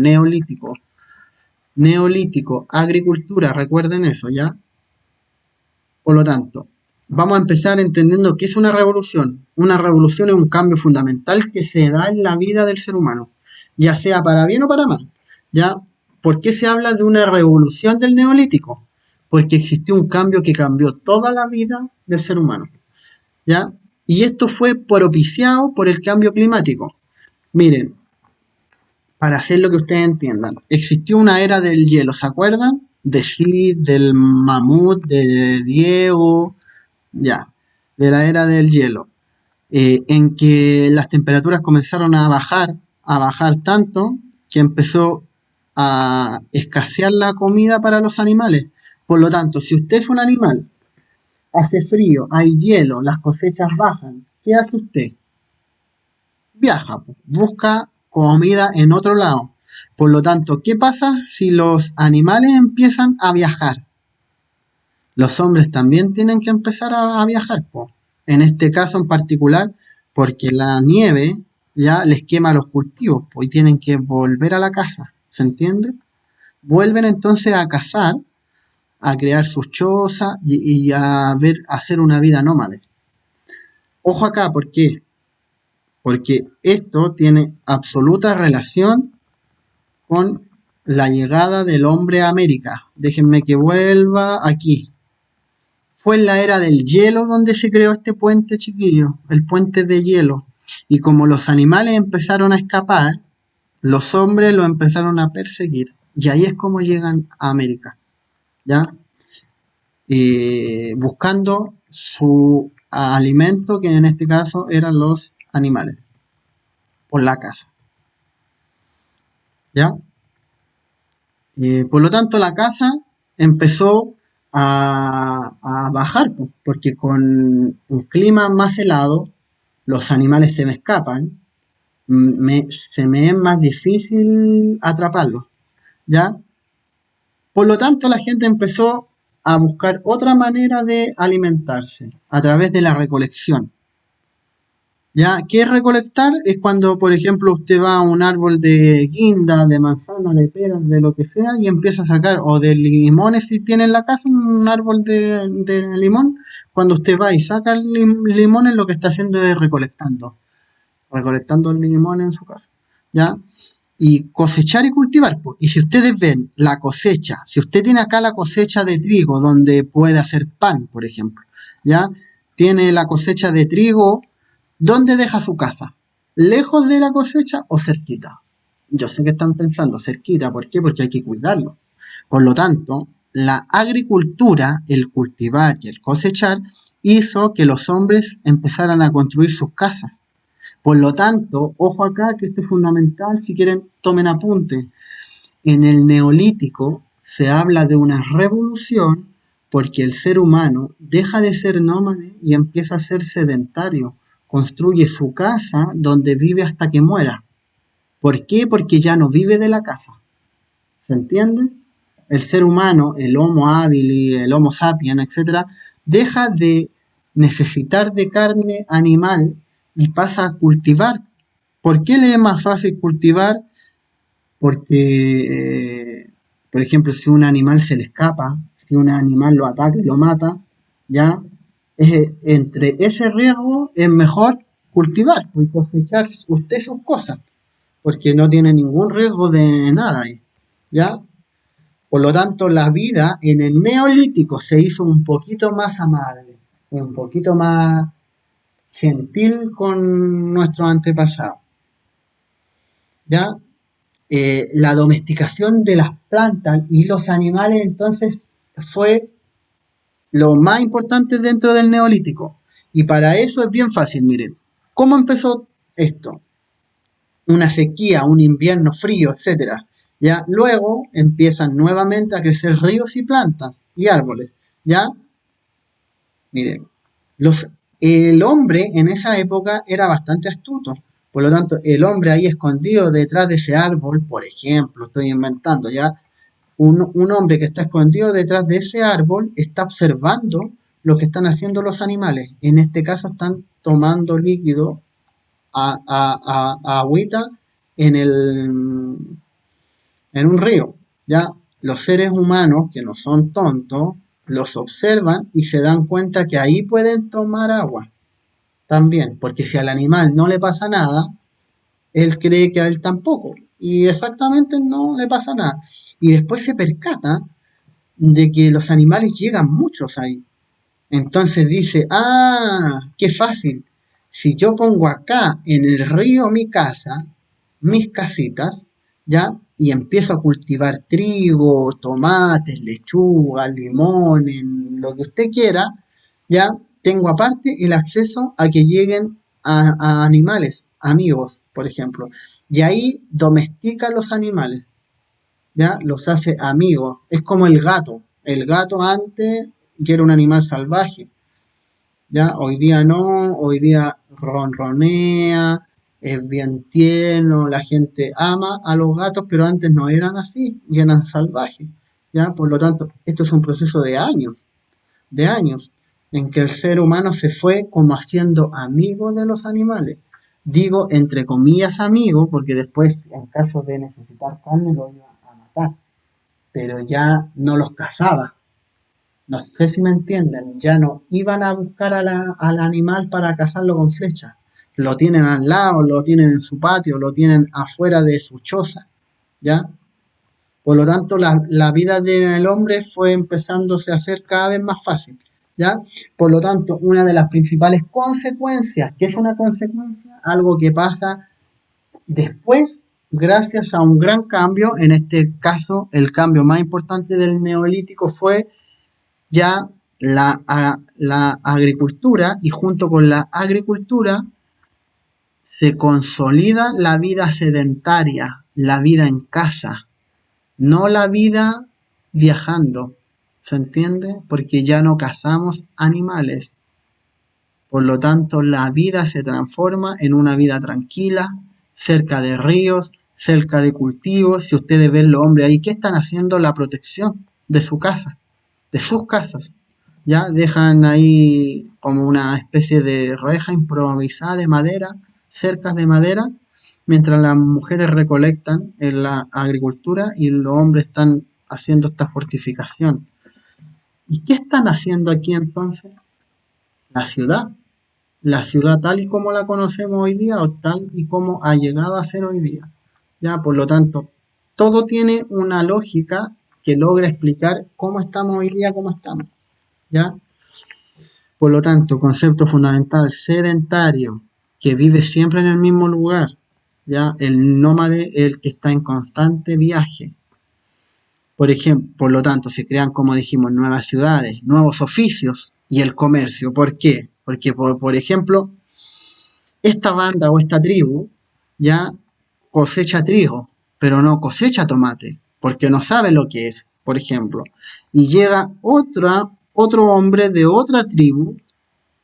neolítico, agricultura, recuerden eso, ¿ya? Por lo tanto, vamos a empezar entendiendo qué es una revolución. Una revolución es un cambio fundamental que se da en la vida del ser humano, ya sea para bien o para mal, ¿ya? ¿Por qué se habla de una revolución del neolítico? Porque existió un cambio que cambió toda la vida del ser humano. ¿Ya? Y esto fue propiciado por el cambio climático. Miren, para hacer lo que ustedes entiendan, existió una era del hielo, ¿se acuerdan? De Sid, del mamut, de Diego, ya, de la era del hielo, en que las temperaturas comenzaron a bajar tanto que empezó a escasear la comida para los animales. Por lo tanto, si usted es un animal, hace frío, hay hielo, las cosechas bajan, ¿qué hace usted? Viaja, busca comida en otro lado. Por lo tanto, ¿qué pasa si los animales empiezan a viajar? los hombres también tienen que empezar a viajar, po. En este caso en particular, porque la nieve ya les quema los cultivos, pues, y tienen que volver a la casa, ¿se entiende? Vuelven entonces a cazar, a crear sus chozas y a ver, a hacer una vida nómade. Ojo acá, ¿por qué? Porque esto tiene absoluta relación con la llegada del hombre a América. Déjenme que vuelva aquí. Fue en la era del hielo donde se creó este puente, chiquillo, el puente de hielo. Y como los animales empezaron a escapar, los hombres lo empezaron a perseguir. Y ahí es como llegan a América, ¿ya? Buscando su alimento, que en este caso eran los animales, por la caza, ¿ya? Por lo tanto, la caza empezó a bajar, pues, porque con un clima más helado, los animales se me escapan, se me es más difícil atraparlos, ¿ya? Por lo tanto, la gente empezó a buscar otra manera de alimentarse a través de la recolección. ¿Ya? ¿Qué es recolectar? Es cuando, por ejemplo, usted va a un árbol de guinda, de manzana, de peras, de lo que sea, y empieza a sacar, o de limones si tiene en la casa un árbol de limón, cuando usted va y saca el limones, lo que está haciendo es recolectando el limón en su casa. ¿Ya? Y cosechar y cultivar. Pues. Y si ustedes ven la cosecha, si usted tiene acá la cosecha de trigo, donde puede hacer pan, por ejemplo, ¿ya? Tiene la cosecha de trigo, ¿dónde deja su casa? ¿Lejos de la cosecha o cerquita? Yo sé que están pensando cerquita, ¿por qué? Porque hay que cuidarlo. Por lo tanto, la agricultura, el cultivar y el cosechar, hizo que los hombres empezaran a construir sus casas. Por lo tanto, ojo acá que esto es fundamental, si quieren tomen apunte. En el neolítico se habla de una revolución porque el ser humano deja de ser nómade y empieza a ser sedentario. Construye su casa donde vive hasta que muera. ¿Por qué? Porque ya no vive de la casa. ¿Se entiende? El ser humano, el Homo habilis, el Homo sapiens, etcétera, deja de necesitar de carne animal y pasa a cultivar. ¿Por qué le es más fácil cultivar? Porque, por ejemplo, si un animal se le escapa, si un animal lo ataca y lo mata, ya, entre ese riesgo es mejor cultivar y cosechar usted sus cosas, porque no tiene ningún riesgo de nada, ¿ya? Por lo tanto, la vida en el neolítico se hizo un poquito más amable, un poquito más gentil con nuestros antepasados, ¿ya? La domesticación de las plantas y los animales entonces fue lo más importante dentro del neolítico. Y para eso es bien fácil, miren. ¿Cómo empezó esto? Una sequía, un invierno frío, etcétera. Ya luego empiezan nuevamente a crecer ríos y plantas y árboles. Ya, miren, los, el hombre en esa época era bastante astuto. Por lo tanto, el hombre ahí escondido detrás de ese árbol, por ejemplo, estoy inventando ya, un hombre que está escondido detrás de ese árbol está observando lo que están haciendo los animales. En este caso están tomando líquido a agüita en, en un río. Ya los seres humanos, que no son tontos, los observan y se dan cuenta que ahí pueden tomar agua también, porque si al animal no le pasa nada, él cree que a él tampoco. Y exactamente no le pasa nada. Y después se percata de que los animales llegan muchos ahí. Entonces dice, ah, qué fácil. Si yo pongo acá en el río mi casa, mis casitas, ¿ya? Y empiezo a cultivar trigo, tomates, lechuga, limones, lo que usted quiera, ¿ya? Tengo aparte el acceso a que lleguen a animales, amigos, por ejemplo. Y ahí domestica los animales, ¿ya? Los hace amigos. Es como el gato. El gato antes, que era un animal salvaje, ¿ya? Hoy día no, hoy día ronronea, es bien tierno, la gente ama a los gatos, pero antes no eran así, y eran salvajes, ¿ya? Por lo tanto, esto es un proceso de años. de años, en que el ser humano se fue como haciendo amigo de los animales. Digo entre comillas amigo, porque después, en caso de necesitar carne, lo iba a matar, pero ya no los cazaba. No sé si me entienden, ya no iban a buscar al animal para cazarlo con flechas. Lo tienen al lado, lo tienen en su patio, lo tienen afuera de su choza, ¿ya? Por lo tanto, la vida del hombre fue empezándose a hacer cada vez más fácil, ¿ya? Por lo tanto, una de las principales consecuencias, ¿qué es una consecuencia? Algo que pasa después, gracias a un gran cambio, en este caso, el cambio más importante del neolítico fue ya la agricultura, y junto con la agricultura se consolida la vida sedentaria, la vida en casa, no la vida viajando, ¿se entiende? Porque ya no cazamos animales, por lo tanto la vida se transforma en una vida tranquila, cerca de ríos, cerca de cultivos. Si ustedes ven los hombres ahí, ¿qué están haciendo? La protección de su casa, de sus casas. Ya dejan ahí como una especie de reja improvisada de madera, cercas de madera, mientras las mujeres recolectan en la agricultura y los hombres están haciendo esta fortificación. ¿Y qué están haciendo aquí entonces? La ciudad. La ciudad tal y como la conocemos hoy día o tal y como ha llegado a ser hoy día. Ya, por lo tanto, todo tiene una lógica que logra explicar cómo estamos hoy día, cómo estamos. ¿Ya? Por lo tanto, concepto fundamental, sedentario, que vive siempre en el mismo lugar. ¿Ya? El nómade, el que está en constante viaje. Por ejemplo, por lo tanto, se crean, como dijimos, nuevas ciudades, nuevos oficios y el comercio. ¿Por qué? Porque, por ejemplo, esta banda o esta tribu ya cosecha trigo, pero no cosecha tomate, porque no sabe lo que es, por ejemplo. Y llega otro hombre de otra tribu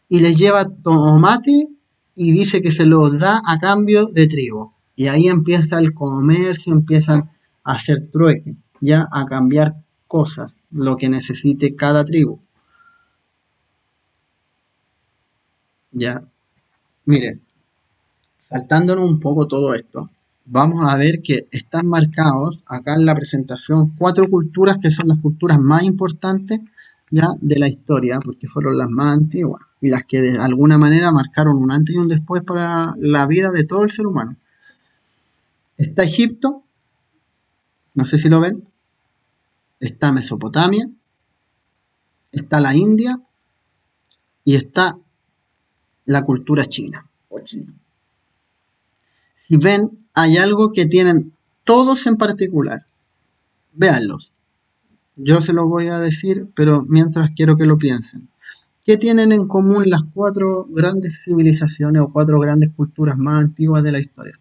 y les lleva tomate y dice que se los da a cambio de trigo. Y ahí empieza el comercio, empiezan a hacer trueque, ya a cambiar cosas, lo que necesite cada tribu. Ya, miren, saltándonos un poco todo esto, vamos a ver que están marcados acá en la presentación cuatro culturas que son las culturas más importantes ya de la historia, porque fueron las más antiguas y las que de alguna manera marcaron un antes y un después para la vida de todo el ser humano. Está Egipto, no sé si lo ven, está Mesopotamia, está la India y está la cultura china. Si ven, hay algo que tienen todos en particular. Véanlos. Yo se lo voy a decir, pero mientras quiero que lo piensen. ¿Qué tienen en común las cuatro grandes civilizaciones o cuatro grandes culturas más antiguas de la historia?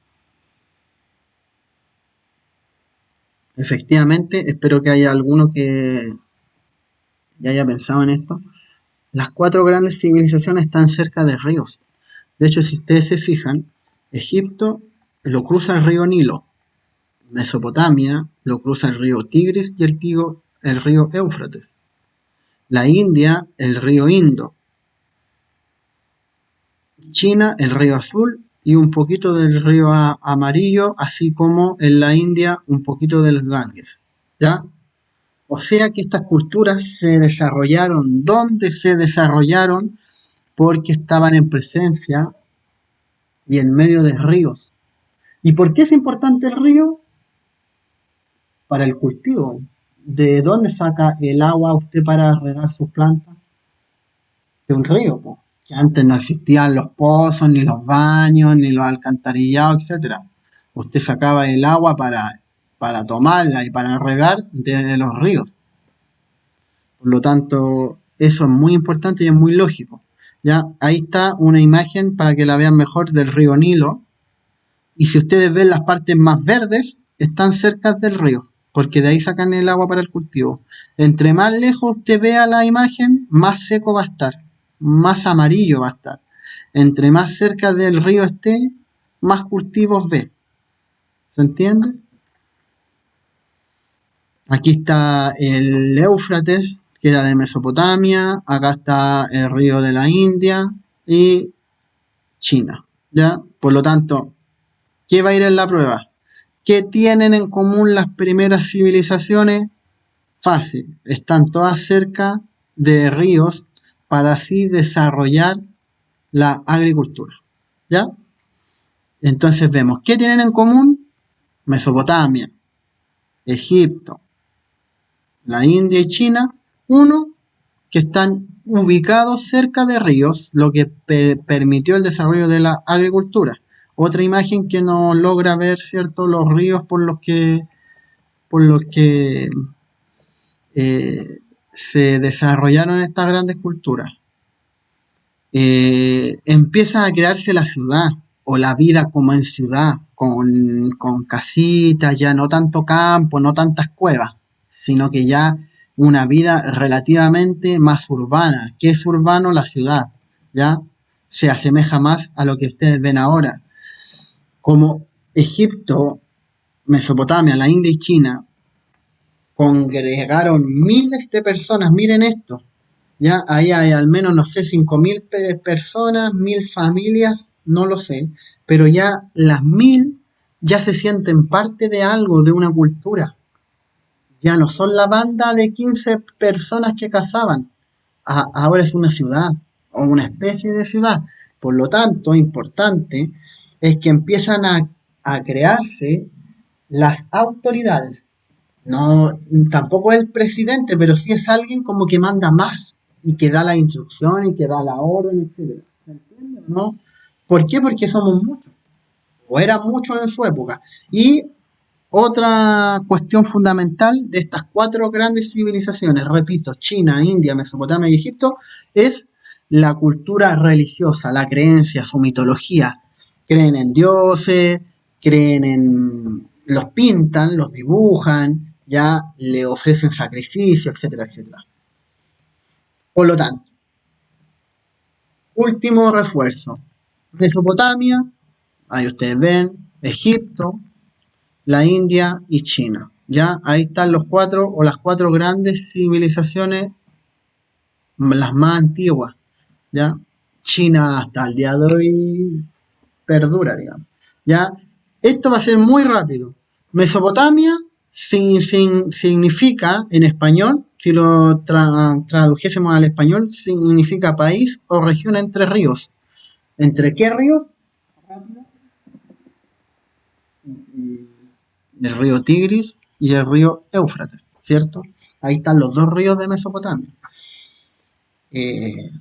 Efectivamente, espero que haya alguno que ya haya pensado en esto. Las cuatro grandes civilizaciones están cerca de ríos. De hecho, si ustedes se fijan, Egipto lo cruza el río Nilo, Mesopotamia lo cruza el río Tigris y el río Éufrates. La India, el río Indo. China, el río Azul y un poquito del río Amarillo, así como en la India un poquito del Ganges. ¿Ya? O sea que estas culturas se desarrollaron, ¿dónde se desarrollaron? Porque estaban en presencia y en medio de ríos. ¿Y por qué es importante el río? Para el cultivo. ¿De dónde saca el agua usted para regar sus plantas? De un río, po. Que antes no existían los pozos, ni los baños, ni los alcantarillados, etcétera. Usted sacaba el agua para tomarla y para regar de los ríos. Por lo tanto, eso es muy importante y es muy lógico. Ya, ahí está una imagen para que la vean mejor del río Nilo. Y si ustedes ven las partes más verdes, están cerca del río, porque de ahí sacan el agua para el cultivo. Entre más lejos usted vea la imagen, más seco va a estar, más amarillo va a estar. Entre más cerca del río esté, más cultivos ve. ¿Se entiende? Aquí está el Éufrates, que era de Mesopotamia, acá está el río de la India y China, ¿ya? Por lo tanto, ¿qué va a ir en la prueba? ¿Qué tienen en común las primeras civilizaciones? Fácil, están todas cerca de ríos para así desarrollar la agricultura, ¿ya? Entonces vemos, ¿qué tienen en común? Mesopotamia, Egipto, la India y China. Uno, que están ubicados cerca de ríos, lo que permitió el desarrollo de la agricultura. Otra imagen que no logra ver, ¿cierto?, los ríos por los que se desarrollaron estas grandes culturas. Empieza a crearse la ciudad o la vida como en ciudad, con casitas, ya no tanto campo, no tantas cuevas, sino que ya una vida relativamente más urbana. ¿Qué es urbano? La ciudad, ¿ya? Se asemeja más a lo que ustedes ven ahora. Como Egipto, Mesopotamia, la India y China congregaron miles de personas, miren esto, ya ahí hay al menos, no sé, 5.000 personas, 1.000 familias, no lo sé, pero ya las 1.000 ya se sienten parte de algo, de una cultura. Ya no son la banda de 15 personas que cazaban, ahora es una ciudad o una especie de ciudad. Por lo tanto, importante es que empiezan a crearse las autoridades. No, tampoco es el presidente, pero sí es alguien como que manda más y que da la instrucción y que da la orden, etcétera. ¿Se entiende, no? ¿Por qué? Porque somos muchos, o eran muchos en su época. Y otra cuestión fundamental de estas cuatro grandes civilizaciones, repito, China, India, Mesopotamia y Egipto, es la cultura religiosa, la creencia, su mitología. Creen en dioses, creen en... los pintan, los dibujan, ya le ofrecen sacrificios, etcétera, etcétera. Por lo tanto, último refuerzo. Mesopotamia, ahí ustedes ven, Egipto, la India y China. Ya ahí están los cuatro o las cuatro grandes civilizaciones, las más antiguas. Ya China hasta el día de hoy perdura, digamos. Ya esto va a ser muy rápido. Mesopotamia significa en español, si lo tradujésemos al español, significa país o región entre ríos. ¿Entre qué ríos? El río Tigris y el río Éufrates, ¿cierto? Ahí están los dos ríos de Mesopotamia. Eh,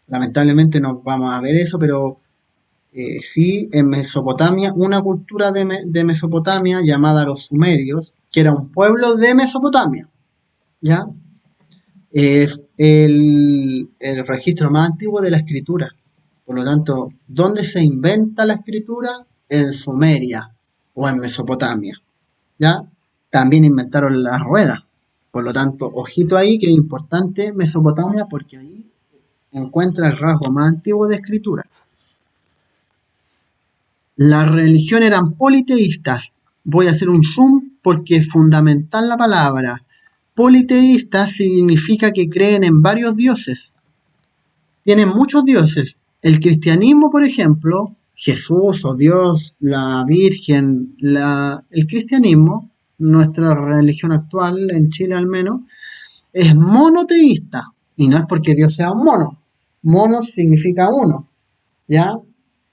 Lamentablemente no vamos a ver eso, pero sí en Mesopotamia, una cultura de Mesopotamia llamada los sumerios, que era un pueblo de Mesopotamia, ¿ya? El registro más antiguo de la escritura. Por lo tanto, ¿dónde se inventa la escritura? En Sumeria o en Mesopotamia. ¿Ya? También inventaron las ruedas. Por lo tanto, ojito ahí que es importante Mesopotamia porque ahí se encuentra el rasgo más antiguo de escritura. Las religiones eran politeístas. Voy a hacer un zoom porque es fundamental la palabra. Politeísta significa que creen en varios dioses. Tienen muchos dioses. El cristianismo, por ejemplo, Jesús o Dios, la Virgen, el cristianismo, nuestra religión actual, en Chile al menos, es monoteísta. Y no es porque Dios sea un mono. Mono significa uno, ¿ya?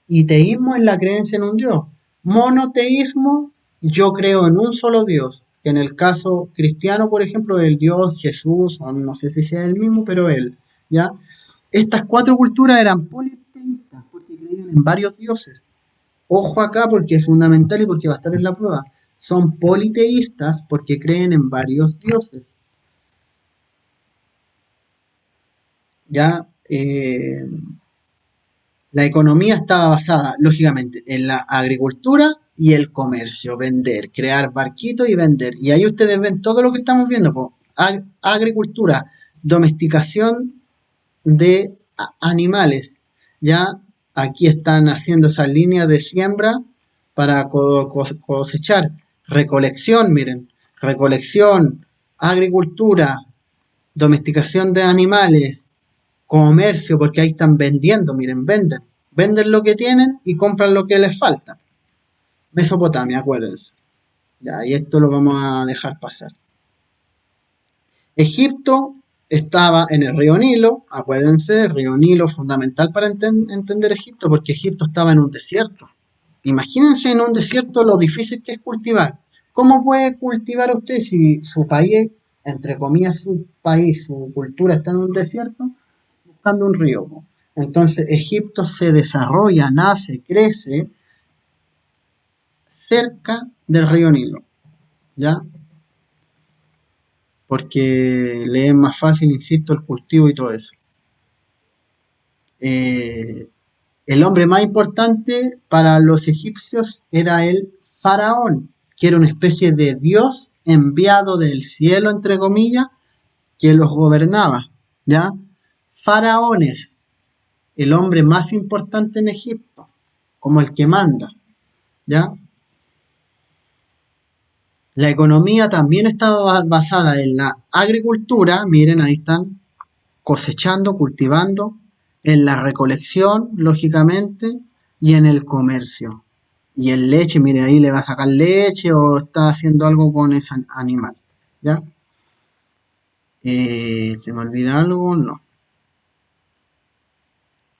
Y teísmo es la creencia en un Dios. Monoteísmo, yo creo en un solo Dios. Que en el caso cristiano, por ejemplo, el Dios Jesús, o no sé si sea el mismo, pero él, ¿ya? Estas cuatro culturas eran politeístas porque creían en varios dioses. Ojo acá porque es fundamental y porque va a estar en la prueba. Son politeístas porque creen en varios dioses. Ya la economía estaba basada, lógicamente, en la agricultura y el comercio, vender, crear barquitos y vender. Y ahí ustedes ven todo lo que estamos viendo, pues, agricultura, domesticación de animales. Ya aquí están haciendo esas líneas de siembra para cosechar. Recolección, miren, recolección, agricultura, domesticación de animales, comercio, porque ahí están vendiendo, miren, venden lo que tienen y compran lo que les falta. Mesopotamia, acuérdense. Ya, y esto lo vamos a dejar pasar. Egipto estaba en el río Nilo, acuérdense, el río Nilo fundamental para entender Egipto, porque Egipto estaba en un desierto. Imagínense en un desierto lo difícil que es cultivar. ¿Cómo puede cultivar usted si su país, entre comillas, su país, su cultura está en un desierto, buscando un río? Entonces Egipto se desarrolla, nace, crece cerca del río Nilo, ¿ya? Porque le es más fácil, insisto, el cultivo y todo eso. Eh, el hombre más importante para los egipcios era el faraón, que era una especie de dios enviado del cielo, entre comillas, que los gobernaba, ¿ya? Faraones, el hombre más importante en Egipto, como el que manda, ¿ya? La economía también estaba basada en la agricultura, miren, ahí están cosechando, cultivando, en la recolección, lógicamente, y en el comercio. Y en leche, mire, ahí le va a sacar leche o está haciendo algo con ese animal, ¿ya? ¿Se me olvida algo? No.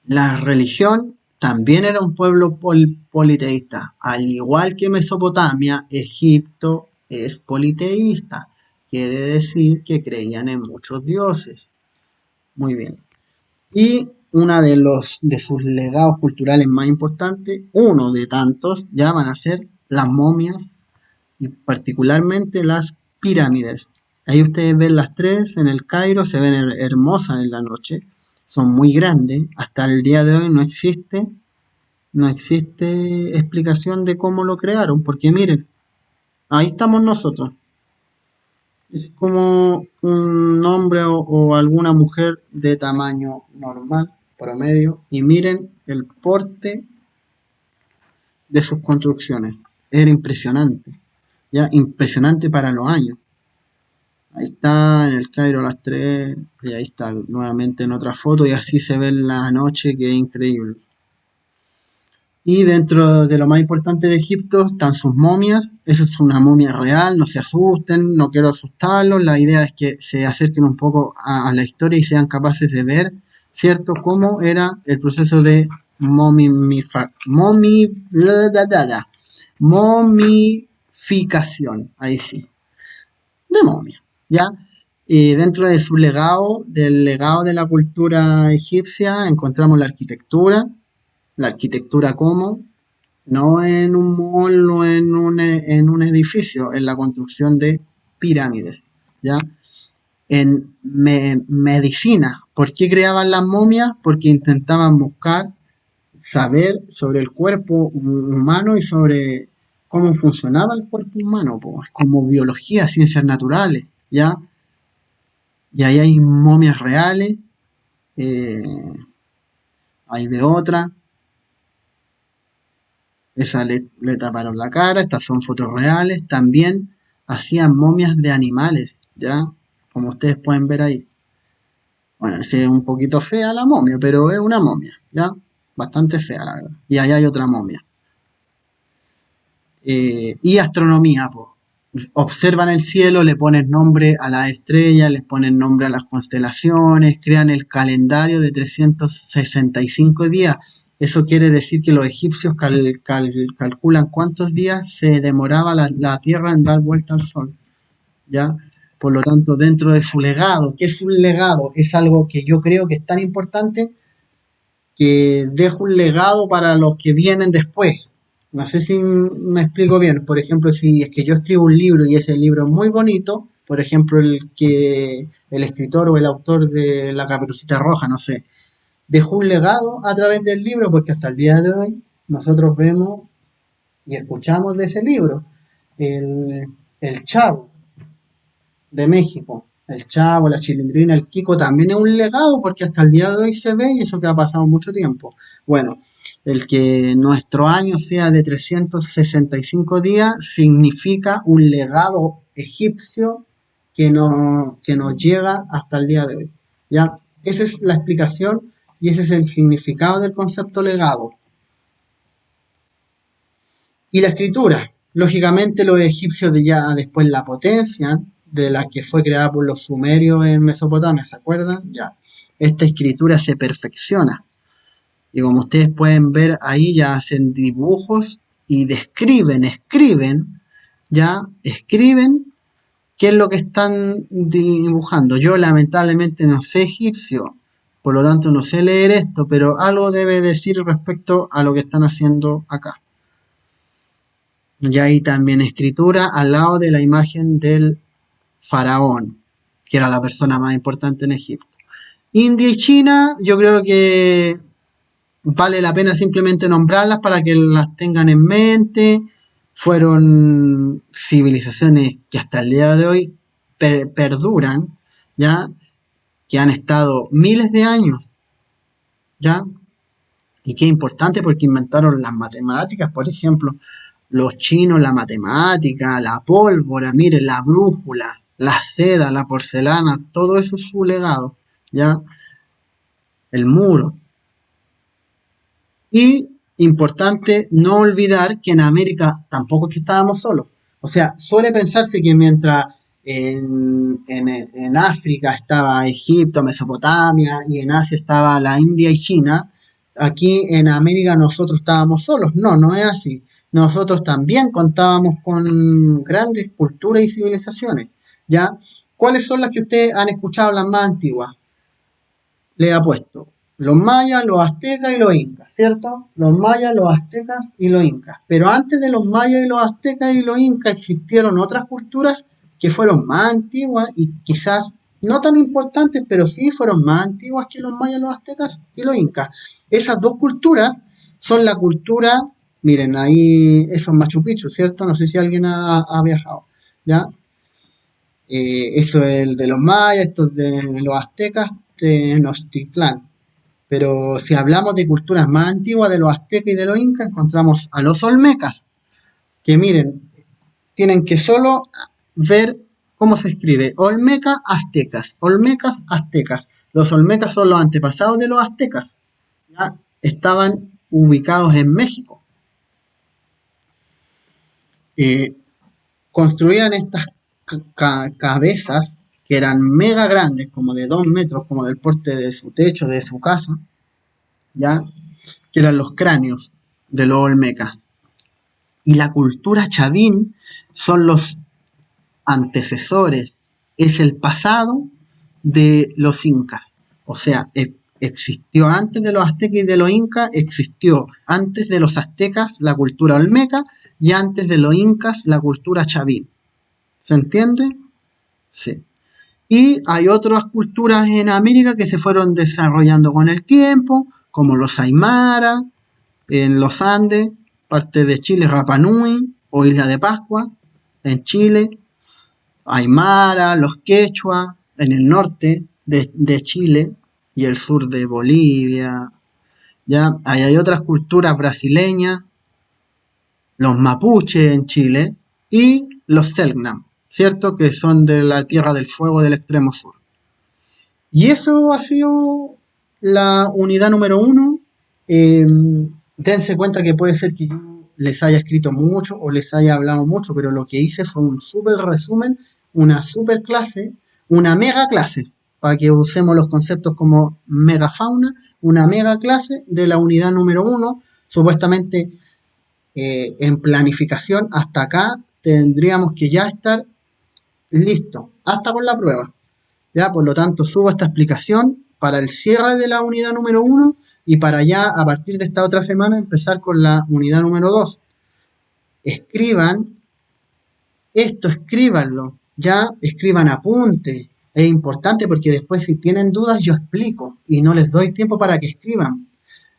La religión también era un pueblo politeísta. Al igual que Mesopotamia, Egipto es politeísta. Quiere decir que creían en muchos dioses. Muy bien. Y uno de sus legados culturales más importantes, uno de tantos, ya van a ser las momias y particularmente las pirámides. Ahí ustedes ven las tres en el Cairo, se ven hermosas en la noche, son muy grandes, hasta el día de hoy no existe explicación de cómo lo crearon, porque miren, ahí estamos nosotros. Es como un hombre o alguna mujer de tamaño normal, promedio, y miren el porte de sus construcciones. Era impresionante, ya impresionante para los años. Ahí está en el Cairo a las 3 y ahí está nuevamente en otra foto y así se ve en la noche, que es increíble. Y dentro de lo más importante de Egipto están sus momias. Esa es una momia real, no se asusten, no quiero asustarlos. La idea es que se acerquen un poco a la historia y sean capaces de ver, ¿cierto?, cómo era el proceso de momificación. Ahí sí, de momia, ¿ya? Y dentro de su legado, del legado de la cultura egipcia, encontramos la arquitectura como no en un mall o en un edificio, en la construcción de pirámides, ¿ya? En medicina, ¿por qué creaban las momias? Porque intentaban buscar saber sobre el cuerpo humano y sobre cómo funcionaba el cuerpo humano, pues, como biología, ciencias naturales, ¿ya? Y ahí hay momias reales, eh, hay de otra, esa le taparon la cara, estas son fotos reales, también hacían momias de animales, ¿ya? Como ustedes pueden ver ahí. Bueno, es un poquito fea la momia, pero es una momia, ¿ya? Bastante fea, la verdad. Y allá hay otra momia. Y astronomía, pues. Observan el cielo, le ponen nombre a las estrellas, les ponen nombre a las constelaciones, crean el calendario de 365 días. Eso quiere decir que los egipcios calculan cuántos días se demoraba la Tierra en dar vuelta al Sol, ¿ya? Por lo tanto, dentro de su legado, ¿qué es un legado? Es algo que yo creo que es tan importante que deja un legado para los que vienen después. No sé si me explico bien. Por ejemplo, si es que yo escribo un libro y ese libro es muy bonito, por ejemplo, el escritor o el autor de La Caperucita Roja, no sé, dejó un legado a través del libro porque hasta el día de hoy nosotros vemos y escuchamos de ese libro. El, el Chavo de México, el Chavo, la Chilindrina, el Kiko, también es un legado porque hasta el día de hoy se ve y eso que ha pasado mucho tiempo. Bueno, el que nuestro año sea de 365 días significa un legado egipcio que nos llega hasta el día de hoy. ¿Ya? Esa es la explicación y ese es el significado del concepto legado. Y la escritura, lógicamente los egipcios de ya después la potencian, de la que fue creada por los sumerios en Mesopotamia, ¿se acuerdan? Ya, esta escritura se perfecciona. Y como ustedes pueden ver ahí ya hacen dibujos y escriben, ya, escriben qué es lo que están dibujando. Yo lamentablemente no sé egipcio, por lo tanto no sé leer esto, pero algo debe decir respecto a lo que están haciendo acá. Y hay también escritura al lado de la imagen del faraón, que era la persona más importante en Egipto. India y China, yo creo que vale la pena simplemente nombrarlas para que las tengan en mente. Fueron civilizaciones que hasta el día de hoy perduran, ¿ya? Que han estado miles de años, ¿ya? Y qué importante porque inventaron las matemáticas, por ejemplo, los chinos, la matemática, la pólvora, miren, la brújula, la seda, la porcelana, todo eso es su legado, ¿ya? El muro. Y importante no olvidar que en América tampoco es que estábamos solos. O sea, suele pensarse que mientras en África estaba Egipto, Mesopotamia y en Asia estaba la India y China, aquí en América nosotros estábamos solos. No, no es así. Nosotros también contábamos con grandes culturas y civilizaciones. ¿Ya? ¿Cuáles son las que ustedes han escuchado las más antiguas? Le ha puesto los mayas, los aztecas y los incas, ¿cierto? Los mayas, los aztecas y los incas. Pero antes de los mayas y los aztecas y los incas existieron otras culturas que fueron más antiguas y quizás no tan importantes, pero sí fueron más antiguas que los mayas, los aztecas y los incas. Esas dos culturas son la cultura, miren, ahí eso es Machu Picchu, ¿cierto? No sé si alguien ha viajado, ¿ya? Eso es el de los mayas, esto es de los aztecas, de Tenochtitlán. Pero si hablamos de culturas más antiguas de los aztecas y de los incas, encontramos a los olmecas, que miren, tienen que solo ver cómo se escribe. Olmeca, aztecas. Olmecas, aztecas. Los olmecas son los antepasados de los aztecas. Ya estaban ubicados en México. Eh, construían estas cabezas que eran mega grandes, como de 2 metros, como del porte de su techo, de su casa, ¿ya? Que eran los cráneos de los olmecas. Y la cultura chavín son los antecesores, es el pasado de los incas. O sea, existió antes de los aztecas y de los incas, existió antes de los aztecas la cultura olmeca y antes de los incas la cultura chavín. ¿Se entiende? Sí. Y hay otras culturas en América que se fueron desarrollando con el tiempo, como los Aymara, en los Andes, parte de Chile, Rapa Nui o Isla de Pascua, en Chile, Aymara, los Quechua, en el norte de Chile y el sur de Bolivia. ¿Ya? Ahí hay otras culturas brasileñas, los mapuches en Chile y los Selknam, ¿cierto? Que son de la Tierra del Fuego del extremo sur. Y eso ha sido la unidad número 1. Dense cuenta que puede ser que yo les haya escrito mucho o les haya hablado mucho, pero lo que hice fue un súper resumen, una súper clase, una mega clase, para que usemos los conceptos como megafauna, una mega clase de la unidad número 1. Supuestamente en planificación hasta acá tendríamos que ya estar listos, hasta con la prueba. ¿Ya? Por lo tanto, subo esta explicación para el cierre de la unidad número 1 y para ya a partir de esta otra semana empezar con la unidad número 2. Escriban esto, escríbanlo, ya escriban apunte. Es importante porque después si tienen dudas yo explico y no les doy tiempo para que escriban.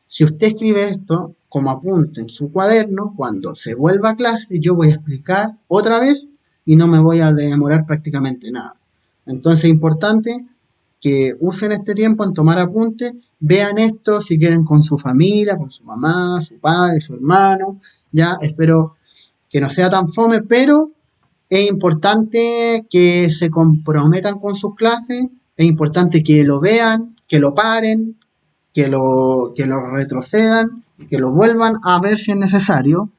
Si usted escribe esto como apunte en su cuaderno, cuando se vuelva a clase yo voy a explicar otra vez y no me voy a demorar prácticamente nada. Entonces es importante que usen este tiempo en tomar apuntes, vean esto si quieren con su familia, con su mamá, su padre, su hermano, ya espero que no sea tan fome, pero Es importante que se comprometan con sus clases, es importante que lo vean, que lo paren, que lo retrocedan, que lo vuelvan a ver si es necesario,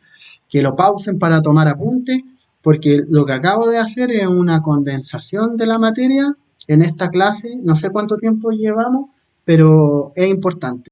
que lo pausen para tomar apuntes, porque lo que acabo de hacer es una condensación de la materia en esta clase, no sé cuánto tiempo llevamos, pero es importante.